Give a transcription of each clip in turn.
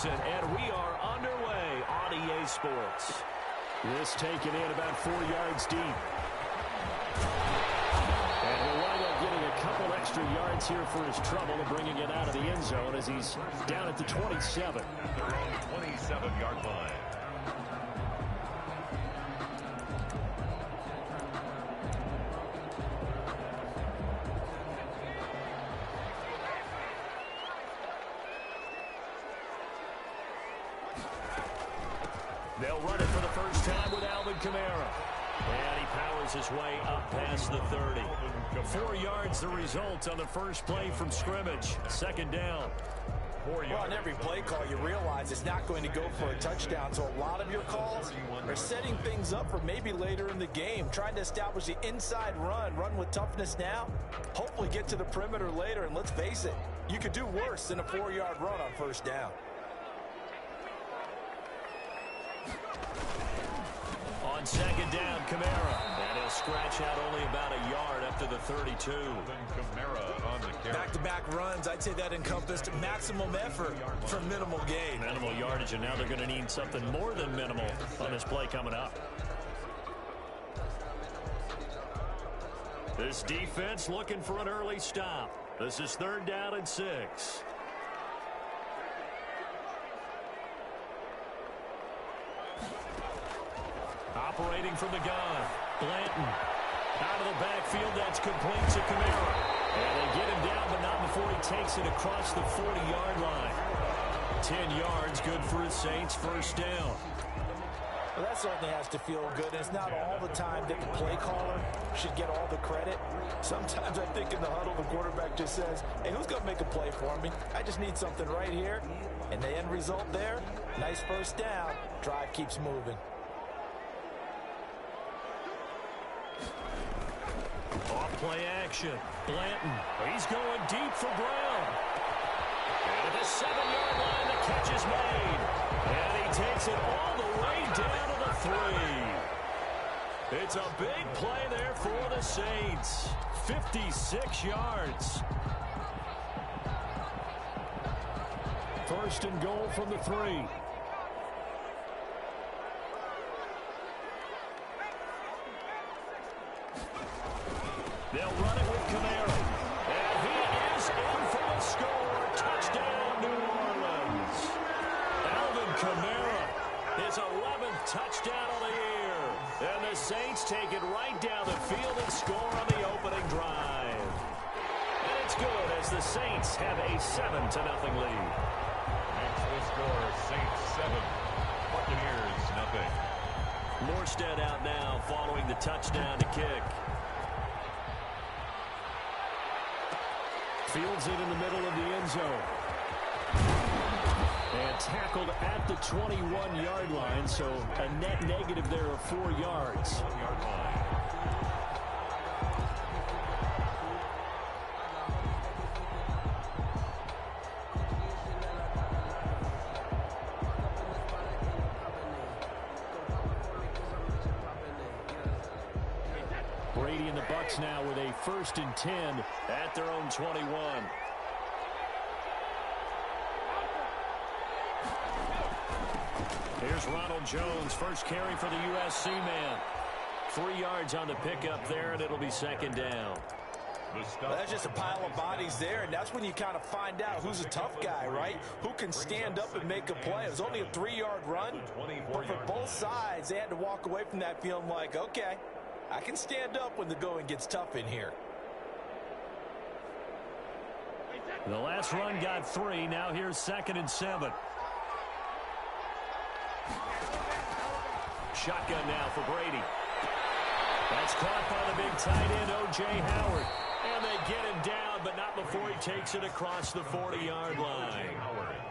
listen, and we are underway on EA Sports. This taken in about 4 yards deep. And he'll wind up getting a couple extra yards here for his trouble and bringing it out of the end zone as he's down at the 27. They're on the 27-yard line. They'll run it for the first time with Alvin Kamara. And he powers his way up past the 30. 4 yards the result on the first play from scrimmage. Second down. Well, on every play call, you realize it's not going to go for a touchdown. So a lot of your calls are setting things up for maybe later in the game, trying to establish the inside run with toughness now, hopefully get to the perimeter later. And let's face it, you could do worse than a 4-yard run on first down. On second down, Kamara. And he'll scratch out only about a yard up to the 32. Kamara on the carry. Back-to-back runs, I'd say that encompassed maximum effort for minimal gain. Minimal yardage, and now they're going to need something more than minimal on this play coming up. This defense looking for an early stop. This is 3rd down and 6. Operating from the gun. Blanton. Out of the backfield, that's complete to Kamara. And they get him down, but not before he takes it across the 40-yard line. 10 yards, good for his Saints, first down. Well, that certainly has to feel good. And it's not all the time that the play caller should get all the credit. Sometimes I think in the huddle, the quarterback just says, hey, who's going to make a play for me? I just need something right here. And the end result there, nice first down. Drive keeps moving. Off play action. Blanton. He's going deep for Brown. And at the 7-yard line, the catch is made. And he takes it all the way down to the 3. It's a big play there for the Saints. 56 yards. First and goal from the 3. They'll run it with Kamara. And he is in for the score. Touchdown, New Orleans. Alvin Kamara, his 11th touchdown of the year. And the Saints take it right down the field and score on the opening drive. And it's good as the Saints have a 7-0 lead. Actual score, Saints 7, Buccaneers 0. Morstead out now following the touchdown to kick. Fields it in the middle of the end zone. And tackled at the 21-yard line, so a net negative there of 4 yards. 1-yard line. Brady and the Bucs now with a 1st and 10 at their own 21. Here's Ronald Jones, first carry for the USC man. 3 yards on the pickup there, and it'll be second down. Well, that's just a pile of bodies there, and that's when you kind of find out who's a tough guy, right? Who can stand up and make a play. It was only a 3-yard run, but for both sides, they had to walk away from that feeling like, okay, I can stand up when the going gets tough in here. The last run got 3. Now here's 2nd and 7. Shotgun now for Brady. That's caught by the big tight end, O.J. Howard. And they get him down, but not before he takes it across the 40-yard line.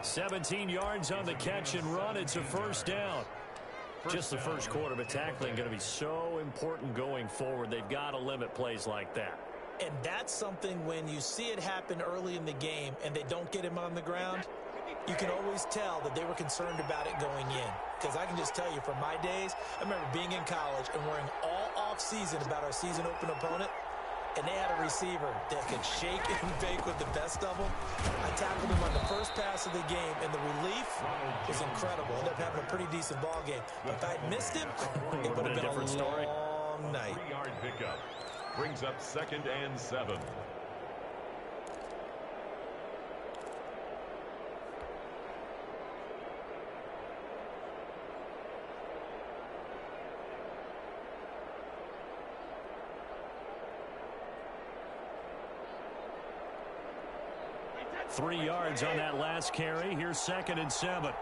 17 yards on the catch and run. It's a first down. Just the first quarter, but tackling going to be so important going forward. They've got to limit plays like that. And that's something when you see it happen early in the game and they don't get him on the ground, you can always tell that they were concerned about it going in. Because I can just tell you from my days, I remember being in college and worrying all off-season about our season open opponent. And they had a receiver that could shake and bake with the best of them. I tackled him on the first pass of the game, and the relief was incredible. Ended up having a pretty decent ball game. But if I'd missed him, it would have been a different story. long night. 3-yard pickup. Brings up 2nd and 7. Three yards on that last carry. Here's 2nd and 7.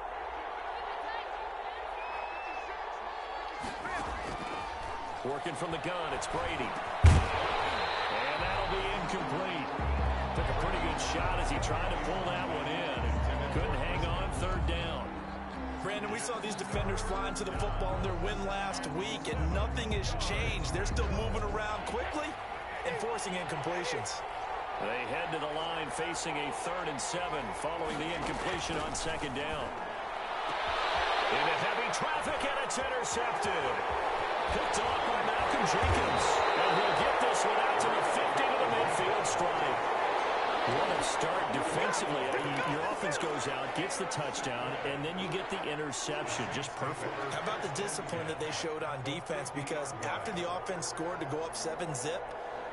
Working from the gun, it's Brady. And that'll be incomplete. Took a pretty good shot as he tried to pull that one in. Couldn't hang on, 3rd down. Brandon, we saw these defenders flying to the football in their win last week, and nothing has changed. They're still moving around quickly and forcing incompletions. They head to the line facing a 3rd and 7 following the incompletion on 2nd down. Into heavy traffic, and it's intercepted. Picked off by Malcolm Jenkins. And he'll get this one out to the 50 to the midfield stripe. What a start defensively. I mean, your offense goes out, gets the touchdown, and then you get the interception. Just perfect. How about the discipline that they showed on defense? Because after the offense scored to go up 7-zip,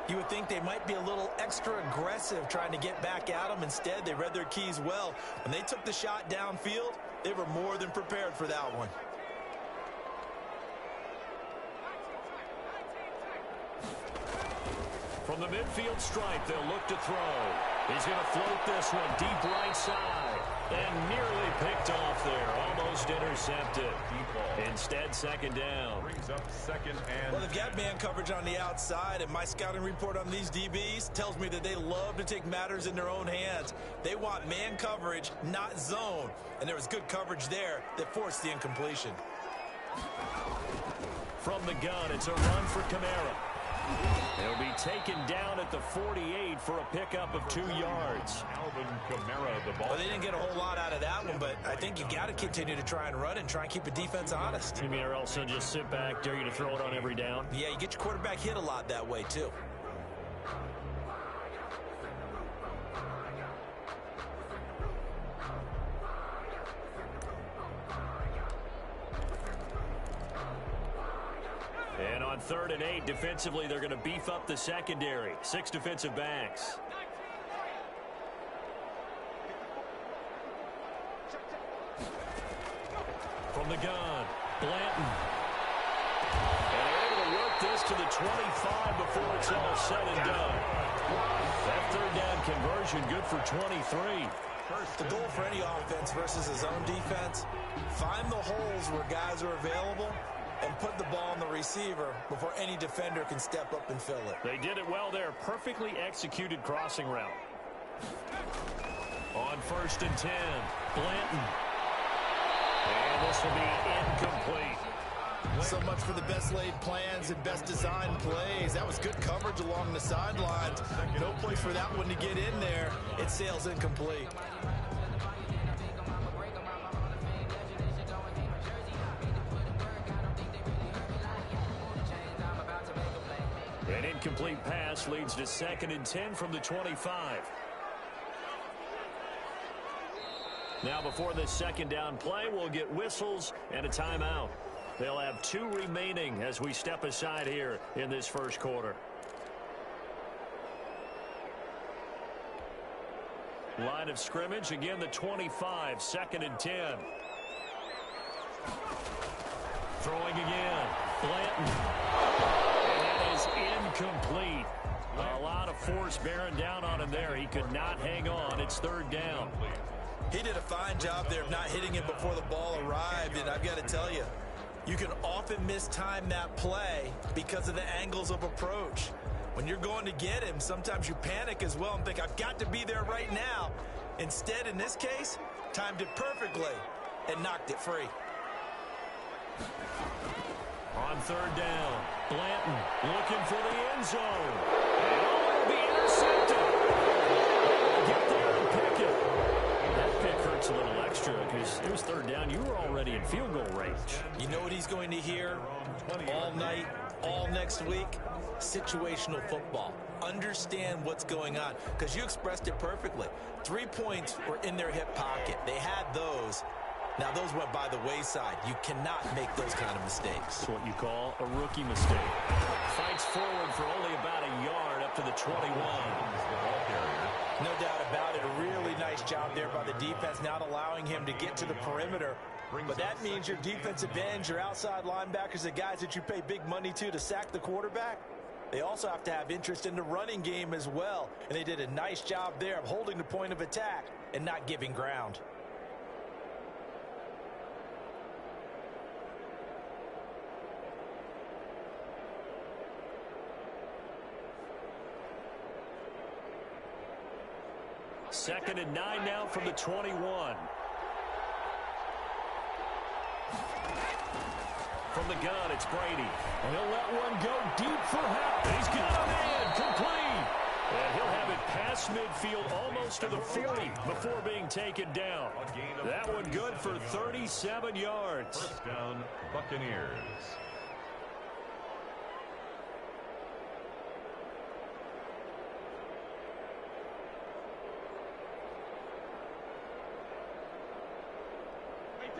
you would think they might be a little extra aggressive trying to get back at them. Instead, they read their keys well. When they took the shot downfield, they were more than prepared for that one. From the midfield stripe, they'll look to throw. He's going to float this one deep right side. And nearly picked off there. Almost intercepted. Instead, 2nd down. Brings up 2nd and... Well, they've got man coverage on the outside, and my scouting report on these DBs tells me that they love to take matters in their own hands. They want man coverage, not zone. And there was good coverage there that forced the incompletion. From the gun, it's a run for Kamara. He'll be taken down at the 48 for a pickup of 2 yards. Alvin Kamara, the ball. Well, they didn't get a whole lot out of that one, but I think you got to continue to try and run and try and keep the defense honest. You mean or else they'll just sit back, dare you to throw it on every down? Yeah, you get your quarterback hit a lot that way, too. And on 3rd and 8, defensively, they're going to beef up the secondary. 6 defensive backs. From the gun, Blanton. And they're able to work this to the 25 before it's all said and done. That 3rd down conversion good for 23. The goal for any offense versus a zone defense, find the holes where guys are available and put the ball on the receiver before any defender can step up and fill it. They did it well there. Perfectly executed crossing route. On 1st and 10, Blanton. And this will be incomplete. So much for the best laid plans and best designed plays. That was good coverage along the sidelines. No place for that one to get in there. It sails incomplete. An incomplete pass leads to 2nd and 10 from the 25. Now before this 2nd down play, we'll get whistles and a timeout. They'll have 2 remaining as we step aside here in this first quarter. Line of scrimmage, again the 25, 2nd and 10. Throwing again, Blanton. And that is incomplete. A lot of force bearing down on him there. He could not hang on. It's 3rd down. He did a fine job there of not hitting him before the ball arrived, and I've got to tell you, you can often mistime that play because of the angles of approach. When you're going to get him, sometimes you panic as well and think, I've got to be there right now. Instead, in this case, timed it perfectly and knocked it free. On 3rd down, Blanton looking for the end zone. And it'll be intercepted. Get there and pick it. That pick hurts a little extra because it was 3rd down. You were already in field goal range. You know what he's going to hear all night, all next week? Situational football. Understand what's going on, because you expressed it perfectly. 3 points were in their hip pocket. They had those. Now, those went by the wayside. You cannot make those kind of mistakes. That's what you call a rookie mistake. Fights forward for only about a yard up to the 21. No doubt about it. A really nice job there by the defense, not allowing him to get to the perimeter. But that means your defensive ends, your outside linebackers, the guys that you pay big money to sack the quarterback, they also have to have interest in the running game as well. And they did a nice job there of holding the point of attack and not giving ground. Second and 9 now from the 21. From the gun, it's Brady. And he'll let one go deep for half. He's got a man complete. And he'll have it past midfield almost to the 40 before being taken down. That one good for 37 yards. First down, Buccaneers.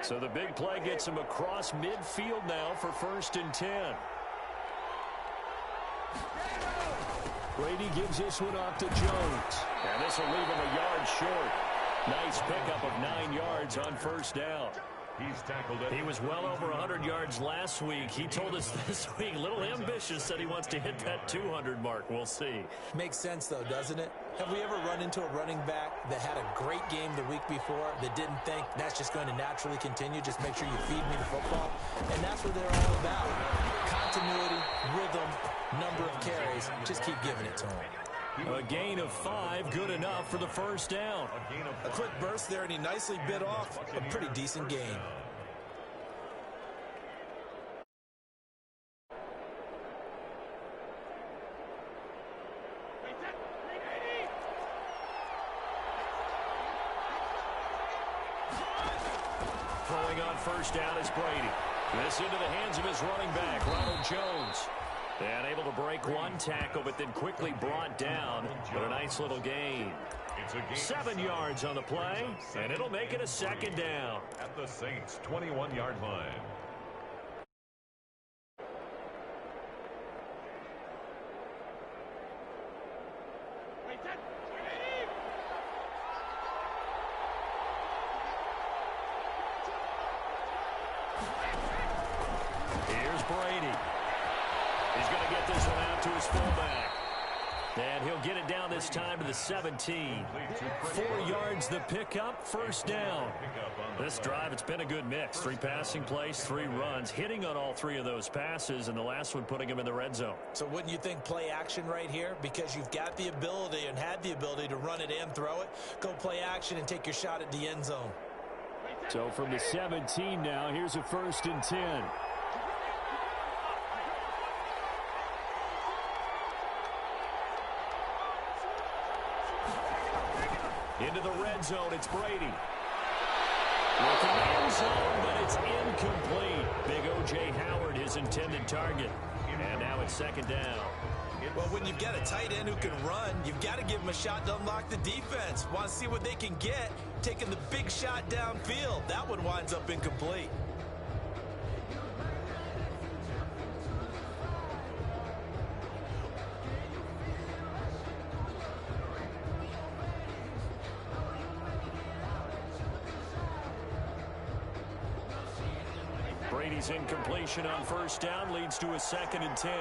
So the big play gets him across midfield now for 1st and 10. Brady gives this one off to Jones. And this will leave him a yard short. Nice pickup of 9 yards on 1st down. He's tackled it. He was well over 100 yards last week. He told us this week, a little ambitious, said he wants to hit that 200 mark. We'll see. Makes sense, though, doesn't it? Have we ever run into a running back that had a great game the week before that didn't think that's just going to naturally continue? Just make sure you feed me the football. And that's what they're all about. Continuity, rhythm, number of carries. Just keep giving it to him. A gain of 5, good enough for the 1st down. A quick burst there, and he nicely bit off a pretty decent gain. Throwing on 1st down is Brady. This into the hands of his running back, Ronald Jones. And able to break one tackle, but then quickly brought down. But a nice little gain. 7 yards on the play, and it'll make it a 2nd down. At the Saints' 21-yard line. Here's Brady. He's going to get this one out to his fullback. And he'll get it down this time to the 17. 4 yards the pickup, 1st down. This drive, it's been a good mix. 3 passing plays, 3 runs, hitting on all 3 of those passes, and the last one putting him in the red zone. So wouldn't you think play action right here? Because you've got the ability and had the ability to run it and throw it. Go play action and take your shot at the end zone. So from the 17 now, here's a 1st and 10. Into the red zone, it's Brady. Looking end zone, but it's incomplete. Big O.J. Howard, his intended target. And now it's 2nd down. Well, when you've got a tight end who can run, you've got to give him a shot to unlock the defense. Want to see what they can get, taking the big shot downfield. That one winds up incomplete. Brady's incompletion on 1st down leads to a 2nd and 10.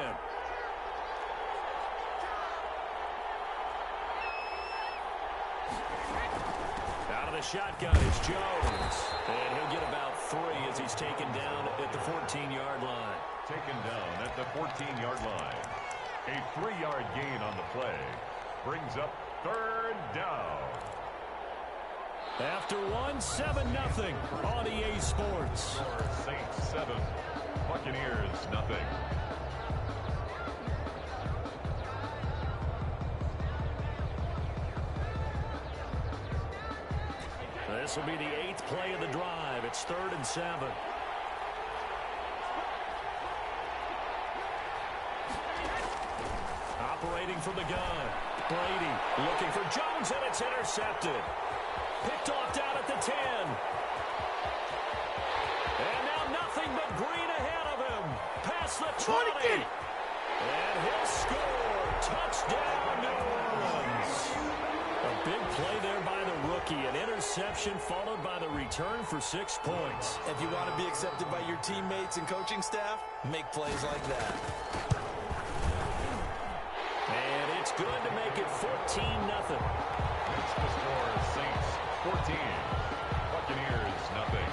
Out of the shotgun is Jones. And he'll get about 3 as he's taken down at the 14-yard line. Taken down at the 14-yard line. A 3-yard gain on the play. Brings up 3rd down. After 1, 7-0 on EA Sports. Saints 7, Buccaneers nothing. This will be the 8th play of the drive. It's 3rd and 7. Operating from the gun. Brady looking for Jones, and it's intercepted. Picked off down at the 10. 20. And he'll score. Touchdown, New Orleans. A big play there by the rookie. An interception followed by the return for 6 points. If you want to be accepted by your teammates and coaching staff, make plays like that. And it's good to make it 14-0. It's the score, Saints 14, Buccaneers nothing.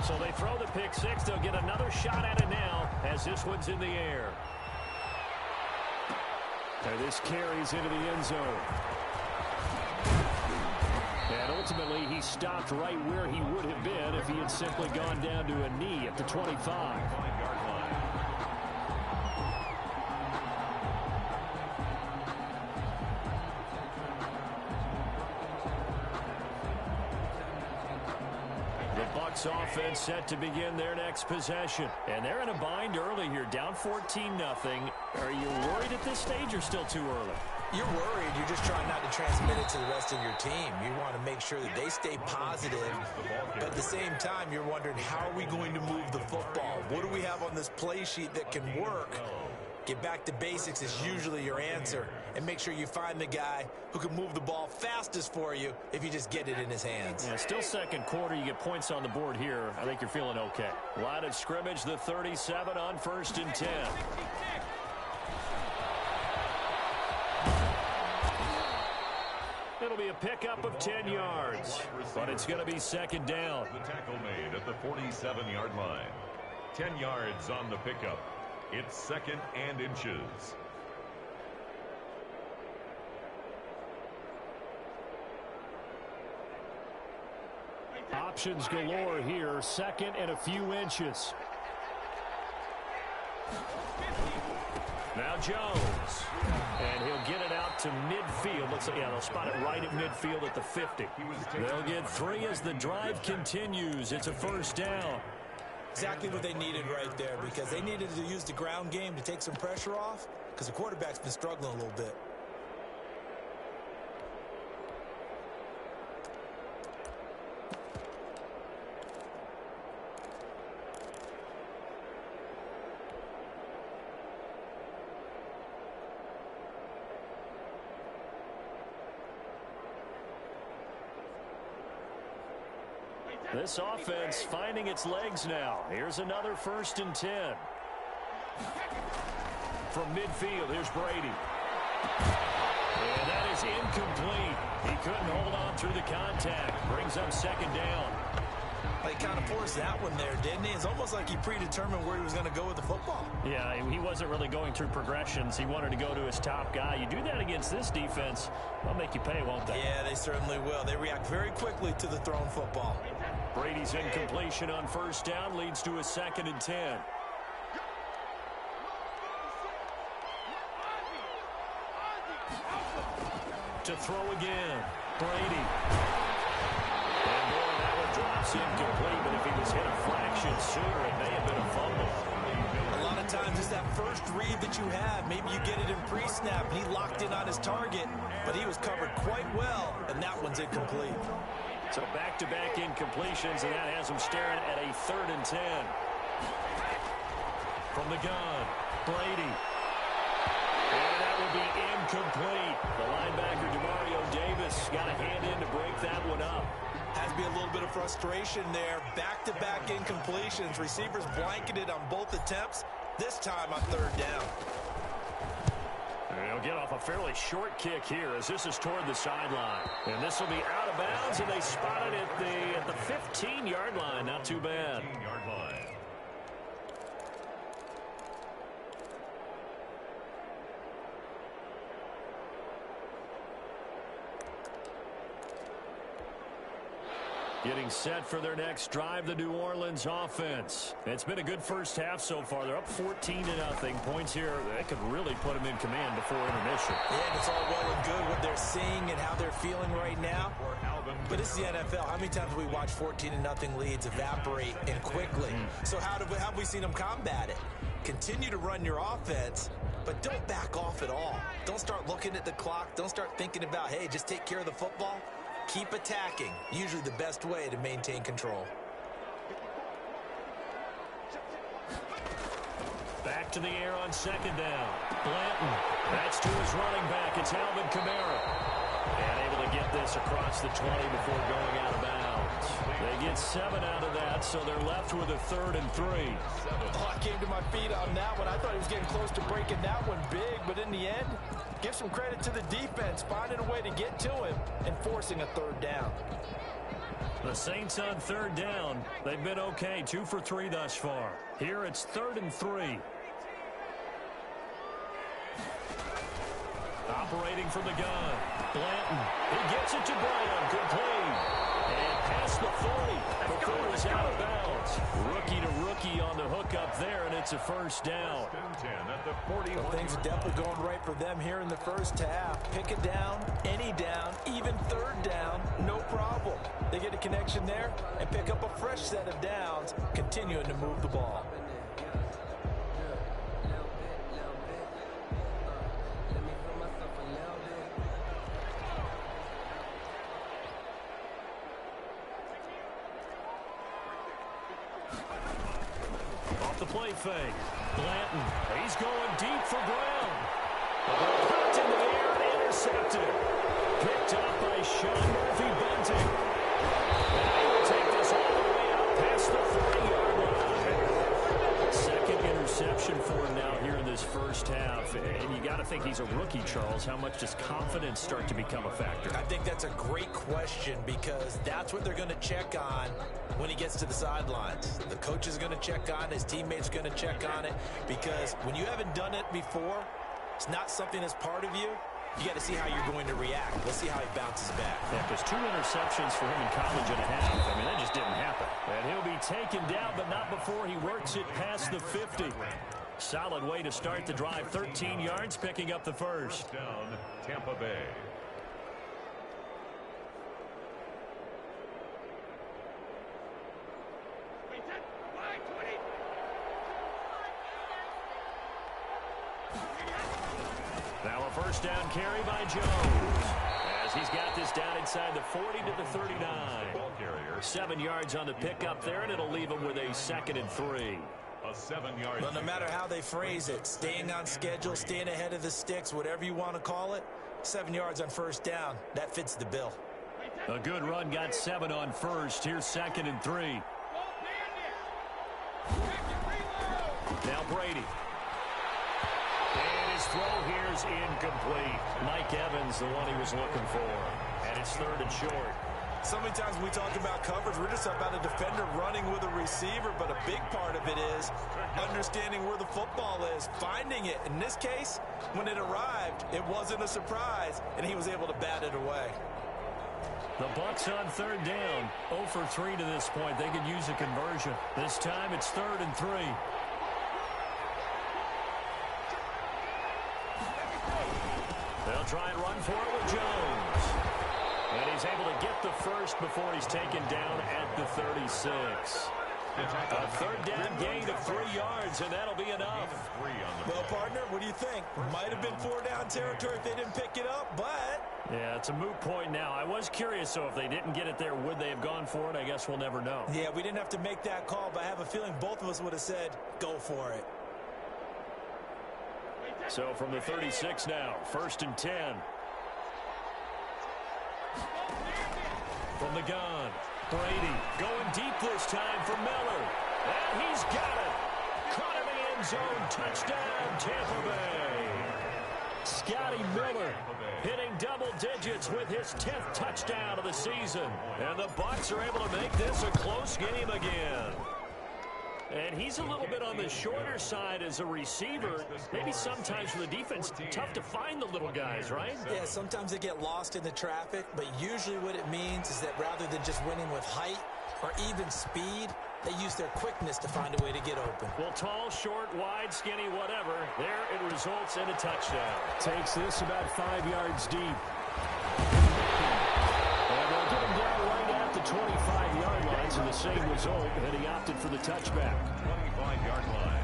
So they throw the pick six. They'll get another shot at it now as this one's in the air. And this carries into the end zone. And ultimately, he stopped right where he would have been if he had simply gone down to a knee at the 25. 5-yard line. Bucs offense set to begin their next possession. And they're in a bind early here, down 14-0. Are you worried at this stage or still too early? You're worried. You're just trying not to transmit it to the rest of your team. You want to make sure that they stay positive. But at the same time, you're wondering, how are we going to move the football? What do we have on this play sheet that can work? Get back to basics is usually your answer. And make sure you find the guy who can move the ball fastest for you if you just get it in his hands. Yeah, still second quarter. You get points on the board here. I think you're feeling okay. Line of scrimmage, the 37 on 1st and 10. It'll be a pickup of 10 yards, but it's going to be 2nd down. The tackle made at the 47-yard line. 10 yards on the pickup. It's 2nd and inches. Options galore here. 2nd and a few inches. Now Jones. And he'll get it out to midfield. Looks like, yeah, they'll spot it right at midfield at the 50. They'll get 3 as the drive continues. It's a 1st down. Exactly what they needed right there, because they needed to use the ground game to take some pressure off, because the quarterback's been struggling a little bit. This offense finding its legs now. Here's another 1st and 10. From midfield, here's Brady. And that is incomplete. He couldn't hold on through the contact. Brings up 2nd down. He kind of forced that one there, didn't he? It's almost like he predetermined where he was going to go with the football. Yeah, he wasn't really going through progressions. He wanted to go to his top guy. You do that against this defense, they'll make you pay, won't they? Yeah, they certainly will. They react very quickly to the thrown football. Brady's incompletion on 1st down leads to a 2nd and 10. To throw again, Brady. And boy, that one drops incomplete, but if he was hit a fraction sooner, it may have been a fumble. A lot of times it's that first read that you have. Maybe you get it in pre-snap, and he locked in on his target, but he was covered quite well, and that one's incomplete. So back-to-back incompletions, and that has him staring at a 3rd and 10. From the gun, Brady. And that will be incomplete. The linebacker, Demario Davis, got a hand in to break that one up. Has to be a little bit of frustration there. Back-to-back incompletions. Receivers blanketed on both attempts, this time on 3rd down. They'll get off a fairly short kick here as this is toward the sideline. And this will be out of bounds, and they spot it at the 15-yard line. Not too bad. 15-yard line. Getting set for their next drive, the New Orleans offense. It's been a good first half so far. They're up 14-0. Points here, that could really put them in command before intermission. Yeah, and it's all well and good what they're seeing and how they're feeling right now. But it's the NFL. How many times have we watched 14-0 leads evaporate and quickly? So how have we seen them combat it? Continue to run your offense, but don't back off at all. Don't start looking at the clock. Don't start thinking about, hey, just take care of the football. Keep attacking. Usually the best way to maintain control. Back to the air on second down. Blanton. That's to his running back. It's Alvin Kamara. And able to get this across the 20 before going out of bounds. They get 7 out of that, so they're left with a 3rd and 3. Oh, I came to my feet on that one. I thought he was getting close to breaking that one big, but in the end, give some credit to the defense, finding a way to get to him and forcing a 3rd down. The Saints on 3rd down. They've been okay, 2 for 3 thus far. Here it's 3rd and 3. Operating from the gun. Blanton. He gets it to Brown. Complete. And past the 40 before he's out of bounds. Rookie to rookie on the hook up there, and it's a 1st down. Well, things are definitely going right for them here in the first half. Pick it down, any down, even 3rd down, no problem. They get a connection there and pick up a fresh set of downs, continuing to move the ball. The play fake. Blanton. He's going deep for Brown. Popped in the air and intercepted. Picked up by Sean Murphy-Bunting. And he will take this all the way out past the 40-yard line. 2nd interception for him now here in this first half. And you got to think he's a rookie, Charles. How much does confidence start to become a factor? I think that's a great question because that's what they're going to check on when he gets to the sidelines. The coach is going to check on it. His teammates are going to check on it because when you haven't done it before, it's not something that's part of you. You got to see how you're going to react. Let's see how he bounces back. Yeah, because 2 interceptions for him in college and a half. I mean, that just didn't happen. And he'll be taken down, but not before he works it past the 50. Solid way to start the drive. 13 yards, picking up the 1st. Down, Tampa Bay. Now a 1st down carry by Jones. As he's got this down inside the 40 to the 39. 7 yards on the pickup there, and it'll leave him with a 2nd and 3. A 7-yard. Well, no matter how they phrase it, staying on schedule, staying ahead of the sticks, whatever you want to call it, 7 yards on 1st down, that fits the bill. A good run, got 7 on 1st. Here's 2nd and 3. Now Brady. And his throw here is incomplete. Mike Evans, the one he was looking for. And it's 3rd and short. So many times when we talk about coverage, we're just about a defender running with a receiver, but a big part of it is understanding where the football is, finding it. In this case, when it arrived, it wasn't a surprise, and he was able to bat it away. The Bucs on 3rd down, 0 for 3 to this point. They could use a conversion. This time it's 3rd and 3. They'll try and run for it with Jones. And he's able to get the 1st before he's taken down at the 36. A 3rd down gain of 3 yards, and that'll be enough. Well, partner, what do you think? Might have been 4 down territory if they didn't pick it up, but... Yeah, it's a moot point now. I was curious, so if they didn't get it there, would they have gone for it? I guess we'll never know. Yeah, we didn't have to make that call, but I have a feeling both of us would have said, go for it. So from the 36 now, 1st and 10. From the gun, Brady going deep this time for Miller. And he's got it. Caught in the end zone. Touchdown, Tampa Bay. Scotty Miller hitting double digits with his 10th touchdown of the season. And the Bucs are able to make this a close game again. And he's a little bit on the shorter side as a receiver. Maybe sometimes for the defense, tough to find the little guys, right? Yeah, sometimes they get lost in the traffic, but usually what it means is that rather than just winning with height or even speed, they use their quickness to find a way to get open. Well, tall, short, wide, skinny, whatever, there it results in a touchdown. Takes this about 5 yards deep. And they'll get him down right at the 25-yard line, so the same result, and he opted for the touchback. 25-yard line.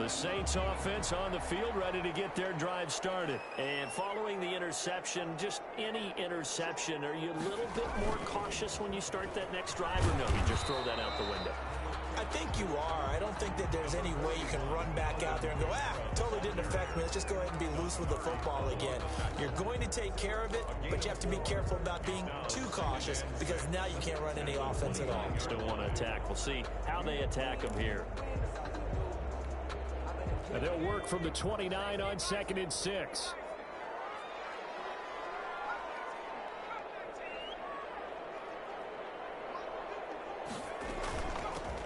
The Saints offense on the field, ready to get their drive started. And following the interception, just any interception, are you a little bit more cautious when you start that next drive, or no, you just throw that out the window? I think you are. I don't think that there's any way you can run back out there and go, totally didn't affect me. Let's just go ahead and be loose with the football again. You're going to take care of it, but you have to be careful about being too cautious because now you can't run any offense at all. Still want to attack. We'll see how they attack them here. And they'll work from the 29 on 2nd and 6.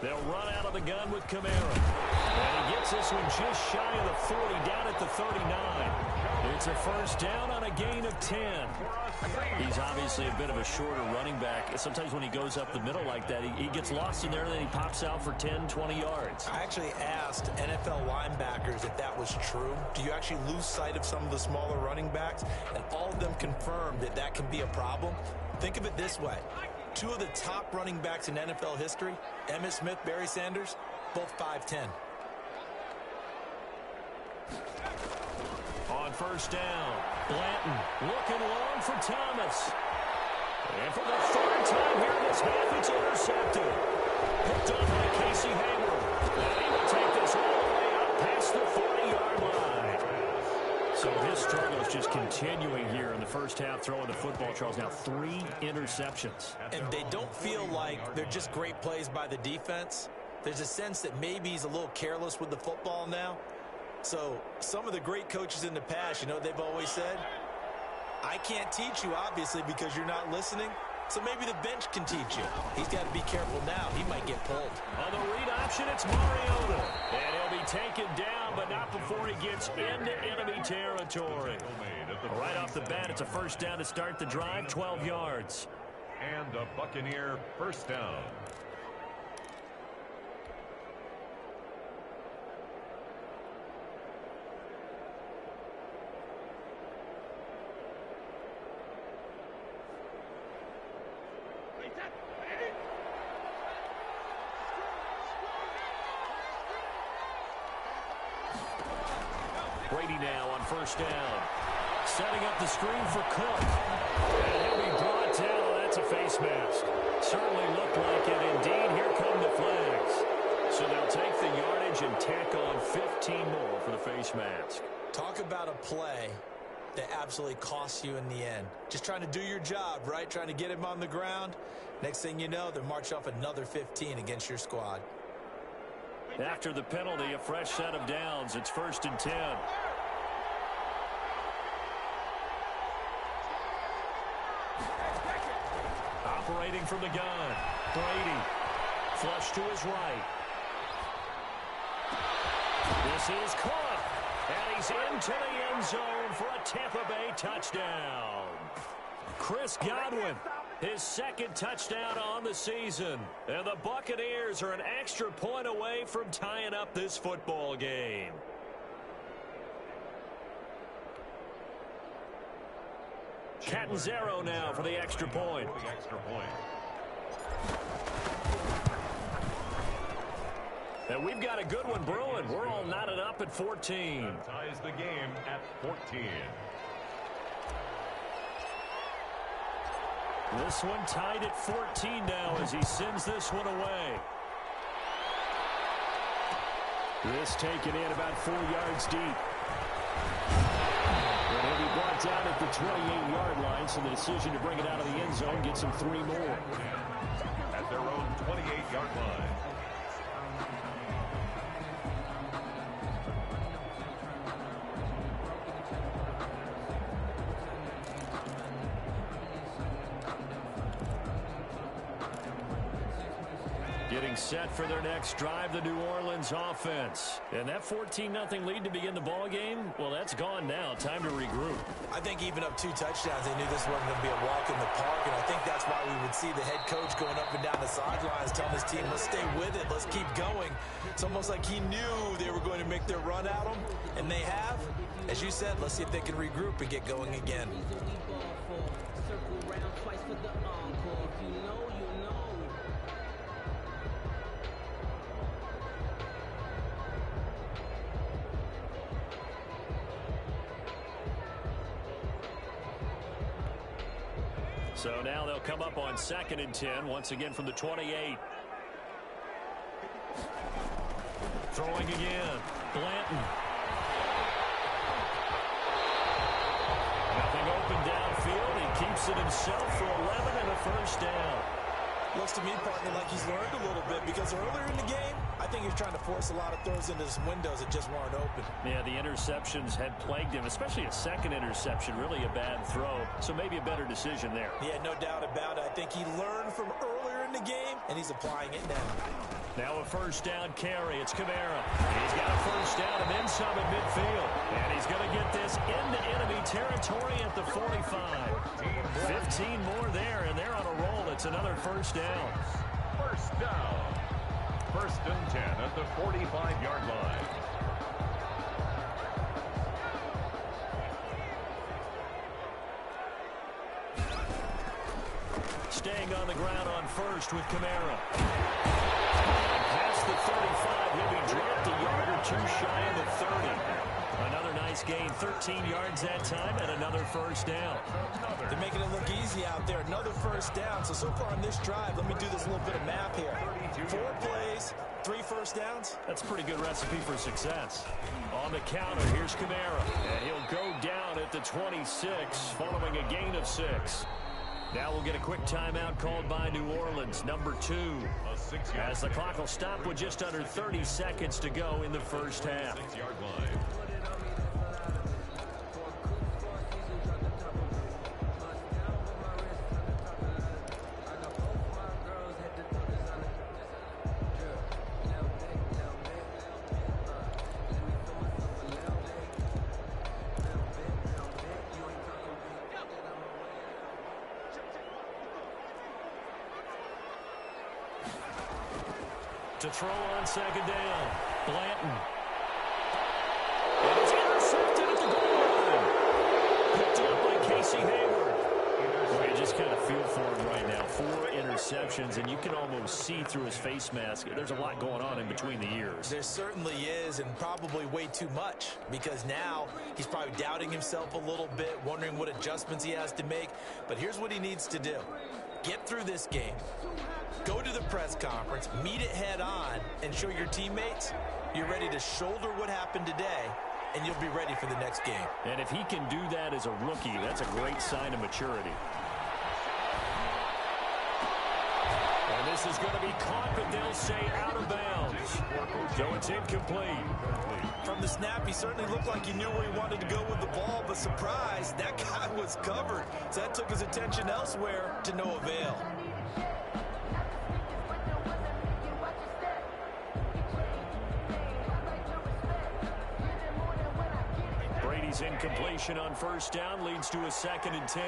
They'll run out of the gun with Kamara. And he gets this one just shy of the 40, down at the 39. It's a first down on a gain of 10. He's obviously a bit of a shorter running back. Sometimes when he goes up the middle like that, he gets lost in there, and then he pops out for 10, 20 yards. I actually asked NFL linebackers if that was true. Do you actually lose sight of some of the smaller running backs? And all of them confirmed that that can be a problem. Think of it this way. Two of the top running backs in NFL history, Emmitt Smith, Barry Sanders, both 5'10". On first down, Blanton looking long for Thomas. And for the third time here in this half, it's intercepted. Picked off by Casey Hayward. And he will take this all the way up past the 40-yard line. So his struggle is just continuing here in the first half, throwing the football. Charles, now 3 interceptions. And they don't feel like they're just great plays by the defense. There's a sense that maybe he's a little careless with the football now. So some of the great coaches in the past, you know what they've always said? I can't teach you, obviously, because you're not listening. So maybe the bench can teach you. He's got to be careful now. He might get pulled. On the read option, it's Mariota. And he'll be taken down, but not before he gets into enemy territory. Right off the bat, it's a first down to start the drive, 12 yards. And a Buccaneer first down. Brady now on first down. Setting up the screen for Cook. And he'll be brought down. That's a face mask. Certainly looked like it. Indeed, here come the flags. So they'll take the yardage and tack on 15 more for the face mask. Talk about a play that absolutely costs you in the end. Just trying to do your job, right? Trying to get him on the ground. Next thing you know, they're marching off another 15 against your squad. After the penalty, a fresh set of downs. It's 1st and 10. Operating from the gun. Brady. Flush to his right. This is caught. And he's into the end zone for a Tampa Bay touchdown. Chris Godwin, his second touchdown on the season. And the Buccaneers are an extra point away from tying up this football game. Catanzaro now for the extra point. And we've got a good one brewing. We're all knotted up at 14. That ties the game at 14. This one tied at 14 now as he sends this one away. This taken in about 4 yards deep. And he'll be brought down at the 28-yard line, so the decision to bring it out of the end zone gets him 3 more. At their own 28-yard line. Getting set for their next drive, the New Orleans offense. And that 14-0 lead to begin the ball game, well, that's gone now. Time to regroup. I think even up 2 touchdowns, they knew this wasn't going to be a walk in the park, and I think that's why we would see the head coach going up and down the sidelines telling his team, let's stay with it, let's keep going. It's almost like he knew they were going to make their run at him, and they have. As you said, let's see if they can regroup and get going again. So now they'll come up on 2nd and 10, once again from the 28. Throwing again. Blanton. Nothing open downfield. He keeps it himself for 11 and a first down. Looks to me, partner, like he's learned a little bit because earlier in the game, I think he's trying to force a lot of throws into some windows that just weren't open. Yeah, the interceptions had plagued him, especially a second interception, really a bad throw. So maybe a better decision there. Yeah, no doubt about it. I think he learned from earlier in the game, and he's applying it now. Now a first down carry. It's Kamara. He's got a first down and then some at midfield. And he's going to get this into enemy territory at the 45. 15 more there, and they're on a roll. It's another first down. First down. 1st and 10 at the 45-yard line. Staying on the ground on first with Kamara. Past the 35, he'll be dropped a yard or two shy of the 30. Another nice gain, 13 yards that time, and another first down. They're making it look easy out there. Another first down. So far on this drive, let me do this little bit of math here. 4 plays, 3 first downs. That's a pretty good recipe for success. On the counter, here's Kamara. And he'll go down at the 26, following a gain of 6. Now we'll get a quick timeout called by New Orleans, number 2. As the clock will stop with just under 30 seconds to go in the first half. 6-yard line. To throw on 2nd down, Blanton. And it's intercepted at the goal line. Picked up by Casey Hayward. Well, you just kind of feel for him right now. 4 interceptions, and you can almost see through his face mask. There's a lot going on in between the ears. There certainly is, and probably way too much, because now he's probably doubting himself a little bit, wondering what adjustments he has to make. But here's what he needs to do. Get through this game. Go to the press conference, meet it head on, and show your teammates you're ready to shoulder what happened today, and you'll be ready for the next game. And if he can do that as a rookie, that's a great sign of maturity. And this is going to be caught, but they'll say out of bounds. So it's incomplete. From the snap, he certainly looked like he knew where he wanted to go with the ball, but surprise, that guy was covered. So that took his attention elsewhere to no avail. Brady's incompletion on first down leads to a 2nd and 10.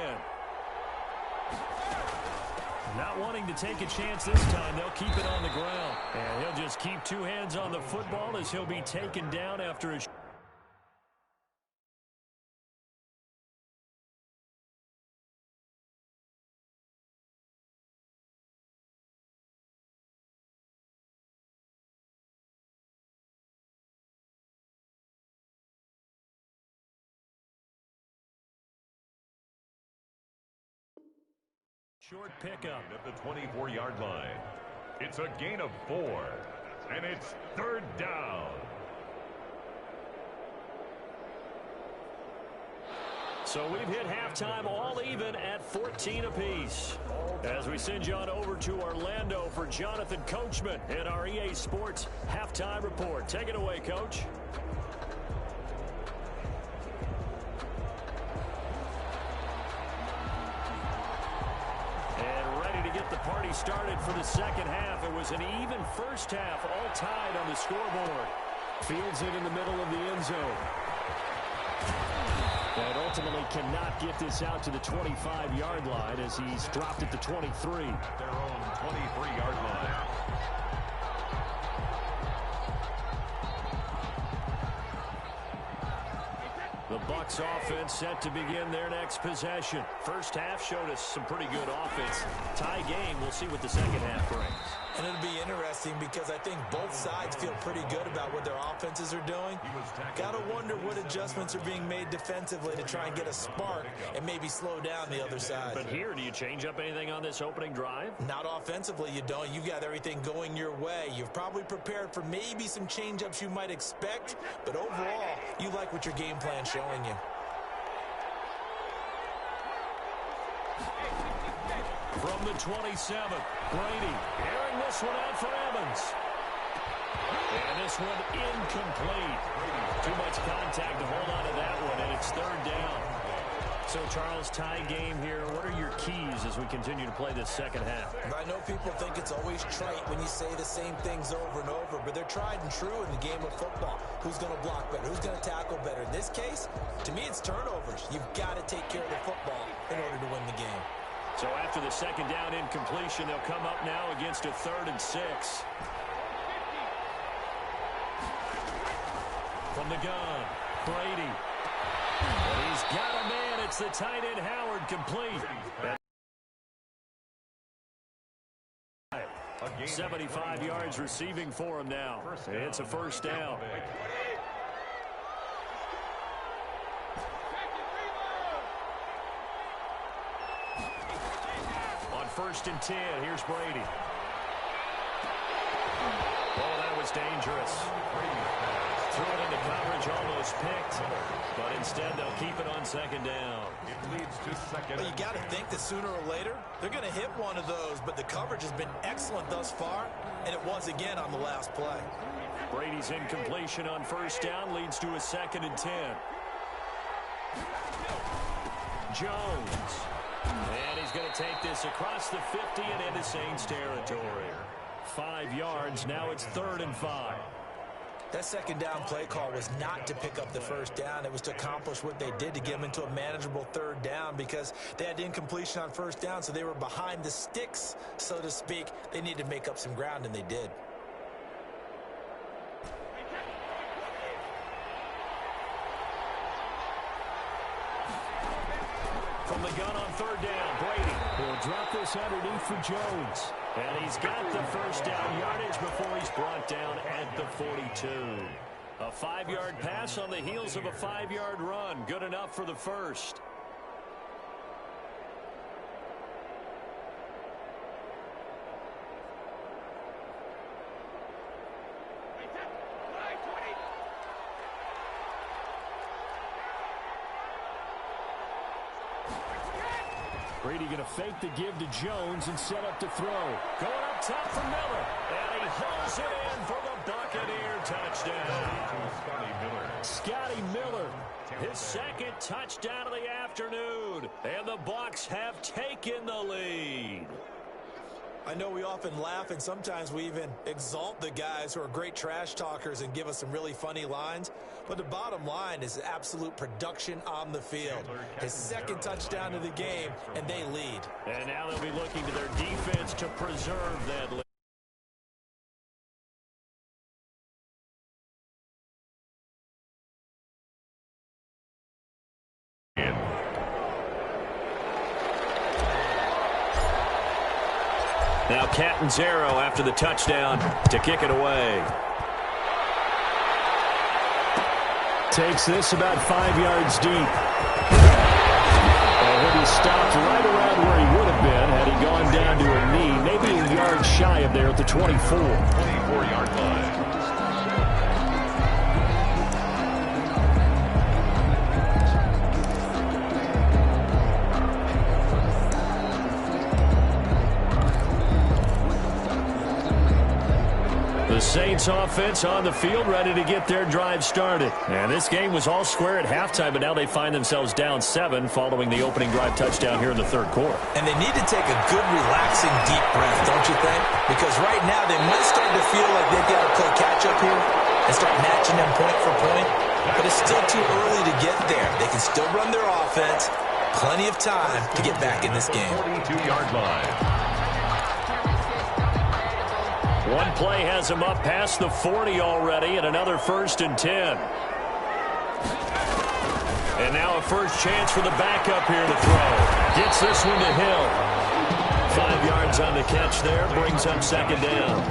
Not wanting to take a chance this time, they'll keep it on the ground. And he'll just keep 2 hands on the football as he'll be taken down after a... Short pickup at the 24-yard line. It's a gain of 4, and it's 3rd down. So we've hit halftime all even at 14 apiece. As we send you on over to Orlando for Jonathan Coachman in our EA Sports Halftime Report. Take it away, Coach. The party started for the second half. It was an even first half, all tied on the scoreboard. Fields it in the middle of the end zone. And ultimately cannot get this out to the 25-yard line as he's dropped at the 23. Their own 23-yard line. The Bucs offense set to begin their next possession. First half showed us some pretty good offense. Tie game. We'll see what the second half brings. And it'll be interesting because I think both sides feel pretty good about what their offenses are doing. Got to wonder what adjustments are being made defensively to try and get a spark and maybe slow down the other side. But here, do you change up anything on this opening drive? Not offensively, you don't. You've got everything going your way. You've probably prepared for maybe some change-ups you might expect, but overall, you like what your game plan's showing you. From the 27, Brady airing this one out for Evans. And this one incomplete. Too much contact to hold on to that one, and it's third down. So, Charles, tie game here. What are your keys as we continue to play this second half? I know people think it's always trite when you say the same things over and over, but they're tried and true in the game of football. Who's going to block better? Who's going to tackle better? In this case, to me, it's turnovers. You've got to take care of the football in order to win the game. So after the second down incompletion, they'll come up now against a 3rd and 6. From the gun, Brady. And he's got a man. It's the tight end, Howard, complete. 75 yards receiving for him now. It's a first down. On 1st and 10, here's Brady. Oh, that was dangerous. Threw it into coverage, almost picked. But instead, they'll keep it on 2nd down. It leads to 2nd. Well, you got to think that sooner or later, they're going to hit one of those, but the coverage has been excellent thus far, and it was again on the last play. Brady's incompletion on 1st down leads to a 2nd and 10. Jones. And he's going to take this across the 50 and into Saints territory. 5 yards. Now it's 3rd and 5. That 2nd down play call was not to pick up the 1st down. It was to accomplish what they did to get them into a manageable 3rd down because they had incompletion on 1st down, so they were behind the sticks, so to speak. They needed to make up some ground, and they did. From the gun on 3rd down, Brady will drop this underneath for Jones. And he's got the first down yardage before he's brought down at the 42. A 5-yard pass on the heels of a 5-yard run. Good enough for the first. Brady going to fake the give to Jones and set up to throw. Going up top for Miller. And he hauls it in for the Buccaneer touchdown. Scotty Miller, his 2nd touchdown of the afternoon. And the Bucs have taken the lead. I know we often laugh, and sometimes we even exalt the guys who are great trash talkers and give us some really funny lines. But the bottom line is absolute production on the field. His 2nd touchdown of the game, and they lead. And now they'll be looking to their defense to preserve that lead. Now Catanzaro after the touchdown to kick it away. Takes this about 5 yards deep. And he'll be stopped right around where he would have been had he gone down to a knee, maybe a yard shy of there at the 24. 24-yard line. The Saints offense on the field, ready to get their drive started. And this game was all square at halftime, but now they find themselves down 7 following the opening drive touchdown here in the 3rd quarter. And they need to take a good, relaxing, deep breath, don't you think? Because right now they might start to feel like they've got to play catch-up here and start matching them point for point. But it's still too early to get there. They can still run their offense. Plenty of time to get back in this game. 42-yard line. One play has him up past the 40 already, and another 1st and 10. And now a first chance for the backup here to throw. Gets this one to Hill. 5 yards on the catch there. Brings up second down.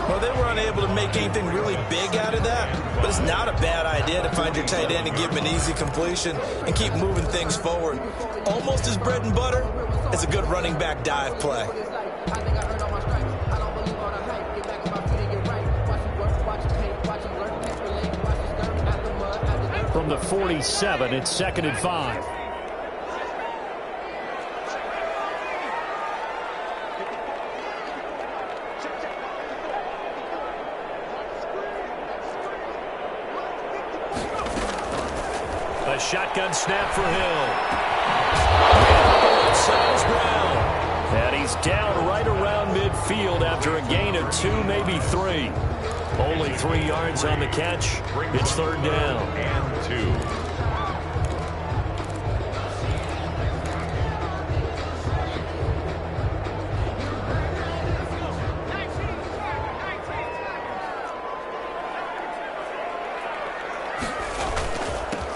Well, they were unable to make anything really big out of that, but it's not a bad idea to find your tight end and give him an easy completion and keep moving things forward. Almost as bread and butter as a good running back dive play. From the 47, it's 2nd and 5. A shotgun snap for Hill. Sails ground. And he's down right around midfield after a gain of 2, maybe 3. Only 3 yards on the catch. It's 3rd down. And 2.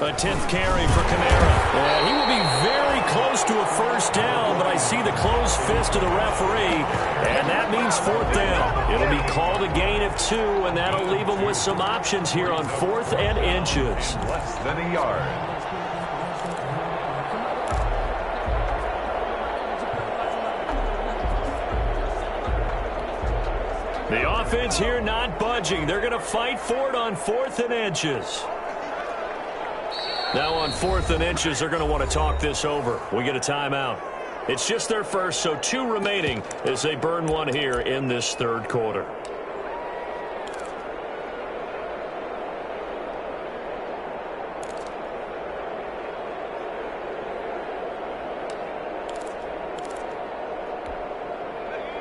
A 10th carry for Kamara. He will be very close to a 1st down, but I see the closed fist of the referee, and that means 4th down. It'll be called a gain of 2, and that'll leave them with some options here on 4th and inches. Less than a yard. The offense here not budging. They're going to fight for it on 4th and inches. Now on 4th and inches, they're going to want to talk this over. We get a timeout. It's just their first, so 2 remaining as they burn one here in this 3rd quarter.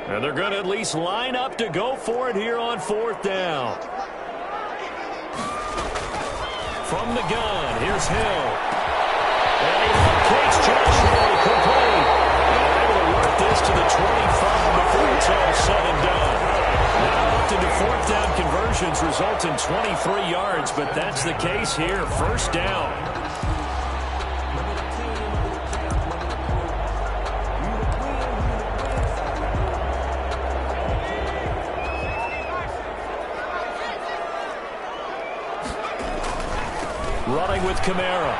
And they're going to at least line up to go for it here on 4th down. From the gun, here's Hill. And he locates Josh Hill complete. And they're able to work this to the 25 before it's all said and done. Now often to 4th down conversions result in 23 yards, but that's the case here. 1st down. Running with Kamara.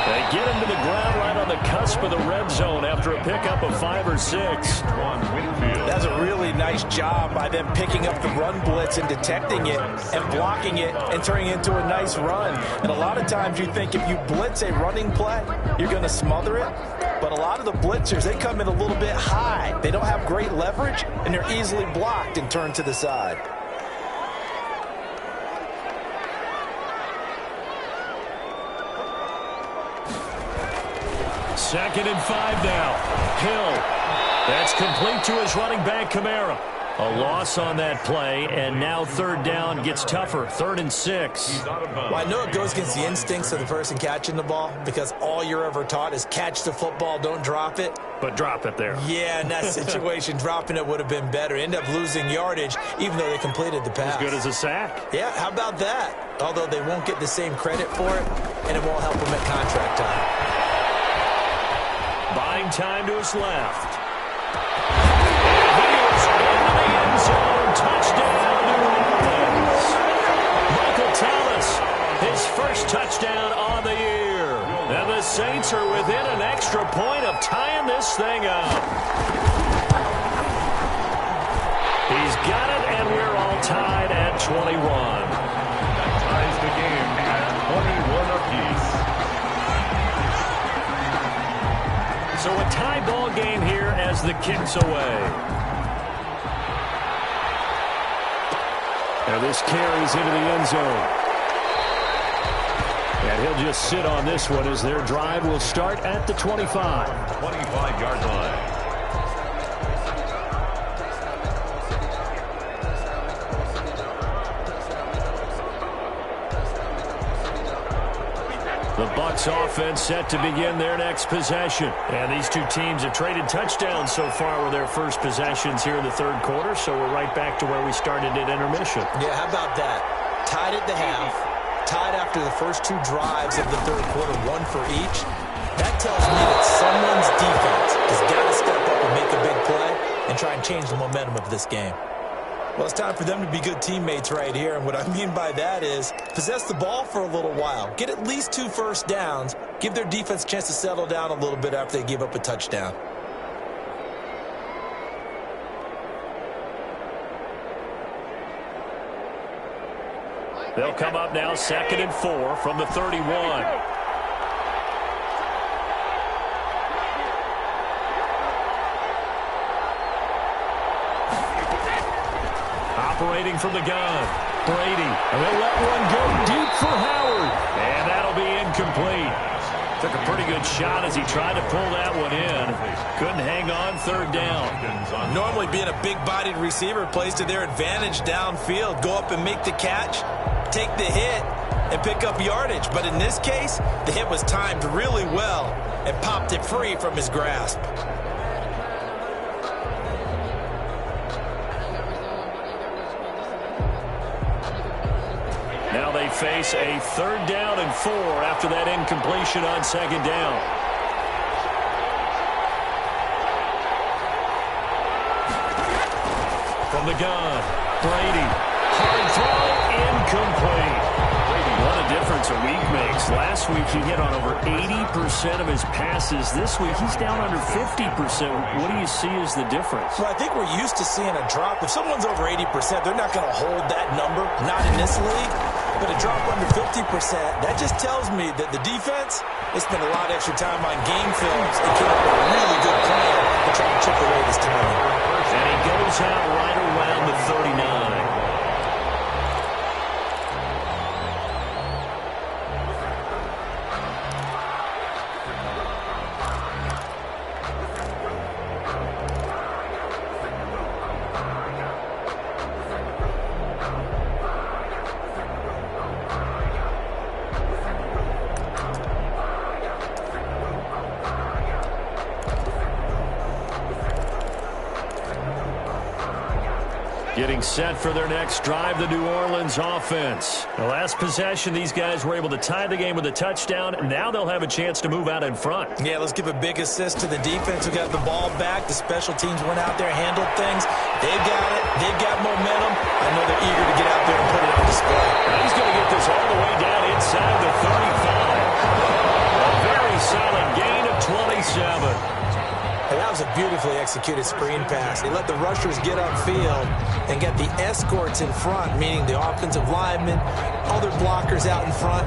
They get him to the ground right on the cusp of the red zone after a pickup of 5 or 6. That's a really nice job by them picking up the run blitz and detecting it and blocking it and turning it into a nice run. And a lot of times you think if you blitz a running play, you're going to smother it. But a lot of the blitzers, they come in a little bit high. They don't have great leverage, and they're easily blocked and turned to the side. Second and 5 now. Hill. That's complete to his running back, Kamara. A loss on that play, and now 3rd down gets tougher. 3rd and 6. Well, I know it goes against the instincts of the person catching the ball because all you're ever taught is catch the football, don't drop it. But drop it there. Yeah, in that situation, dropping it would have been better. End up losing yardage, even though they completed the pass. As good as a sack. Yeah, how about that? Although they won't get the same credit for it, and it won't help them at contract time. Buying time to his left. And he is into the end zone. Touchdown, New Orleans. Michael Thomas, his first touchdown on the year. And the Saints are within an extra point of tying this thing up. He's got it, and we're all tied at 21. That ties the game at 21 apiece. So a tie ball game here as the kick's away. Now this carries into the end zone. And he'll just sit on this one as their drive will start at the 25. 25-yard line. The Bucs offense set to begin their next possession. And these two teams have traded touchdowns so far with their first possessions here in the 3rd quarter, so we're right back to where we started at intermission. Yeah, how about that? Tied at the half, tied after the first 2 drives of the 3rd quarter, 1 for each. That tells me that someone's defense has got to step up and make a big change the momentum of this game. Well, it's time for them to be good teammates right here, and what I mean by that is possess the ball for a little while. Get at least 2 first downs. Give their defense a chance to settle down a little bit after they give up a touchdown. They'll come up now 2nd and 4 from the 31. Operating from the gun, Brady, and they'll let one go deep for Howard, and that'll be incomplete. Took a pretty good shot as he tried to pull that one in. Couldn't hang on 3rd down. Normally being a big-bodied receiver plays to their advantage downfield. Go up and make the catch, take the hit, and pick up yardage. But in this case, the hit was timed really well and popped it free from his grasp. Now they face a 3rd down and 4 after that incompletion on 2nd down. From the gun, Brady. Hard throw, incomplete. What a difference a week makes. Last week he hit on over 80% of his passes. This week he's down under 50%. What do you see as the difference? Well, I think we're used to seeing a drop. If someone's over 80%, they're not going to hold that number. Not in this league. But a drop under 50%, that just tells me that the defense, they spent a lot of extra time on game films and came up with a really good plan to try to chip away this time. And he goes out right around the 39. Getting set for their next drive, the New Orleans offense. The last possession, these guys were able to tie the game with a touchdown. Now they'll have a chance to move out in front. Yeah, let's give a big assist to the defense who got the ball back. The special teams went out there, handled things. They've got it. They've got momentum. I know they're eager to get out there and put it on display. And he's going to get this all the way down inside the 35. A very solid gain of 27. And that was a beautifully executed screen pass. They let the rushers get upfield and get the escorts in front, meaning the offensive linemen, other blockers out in front,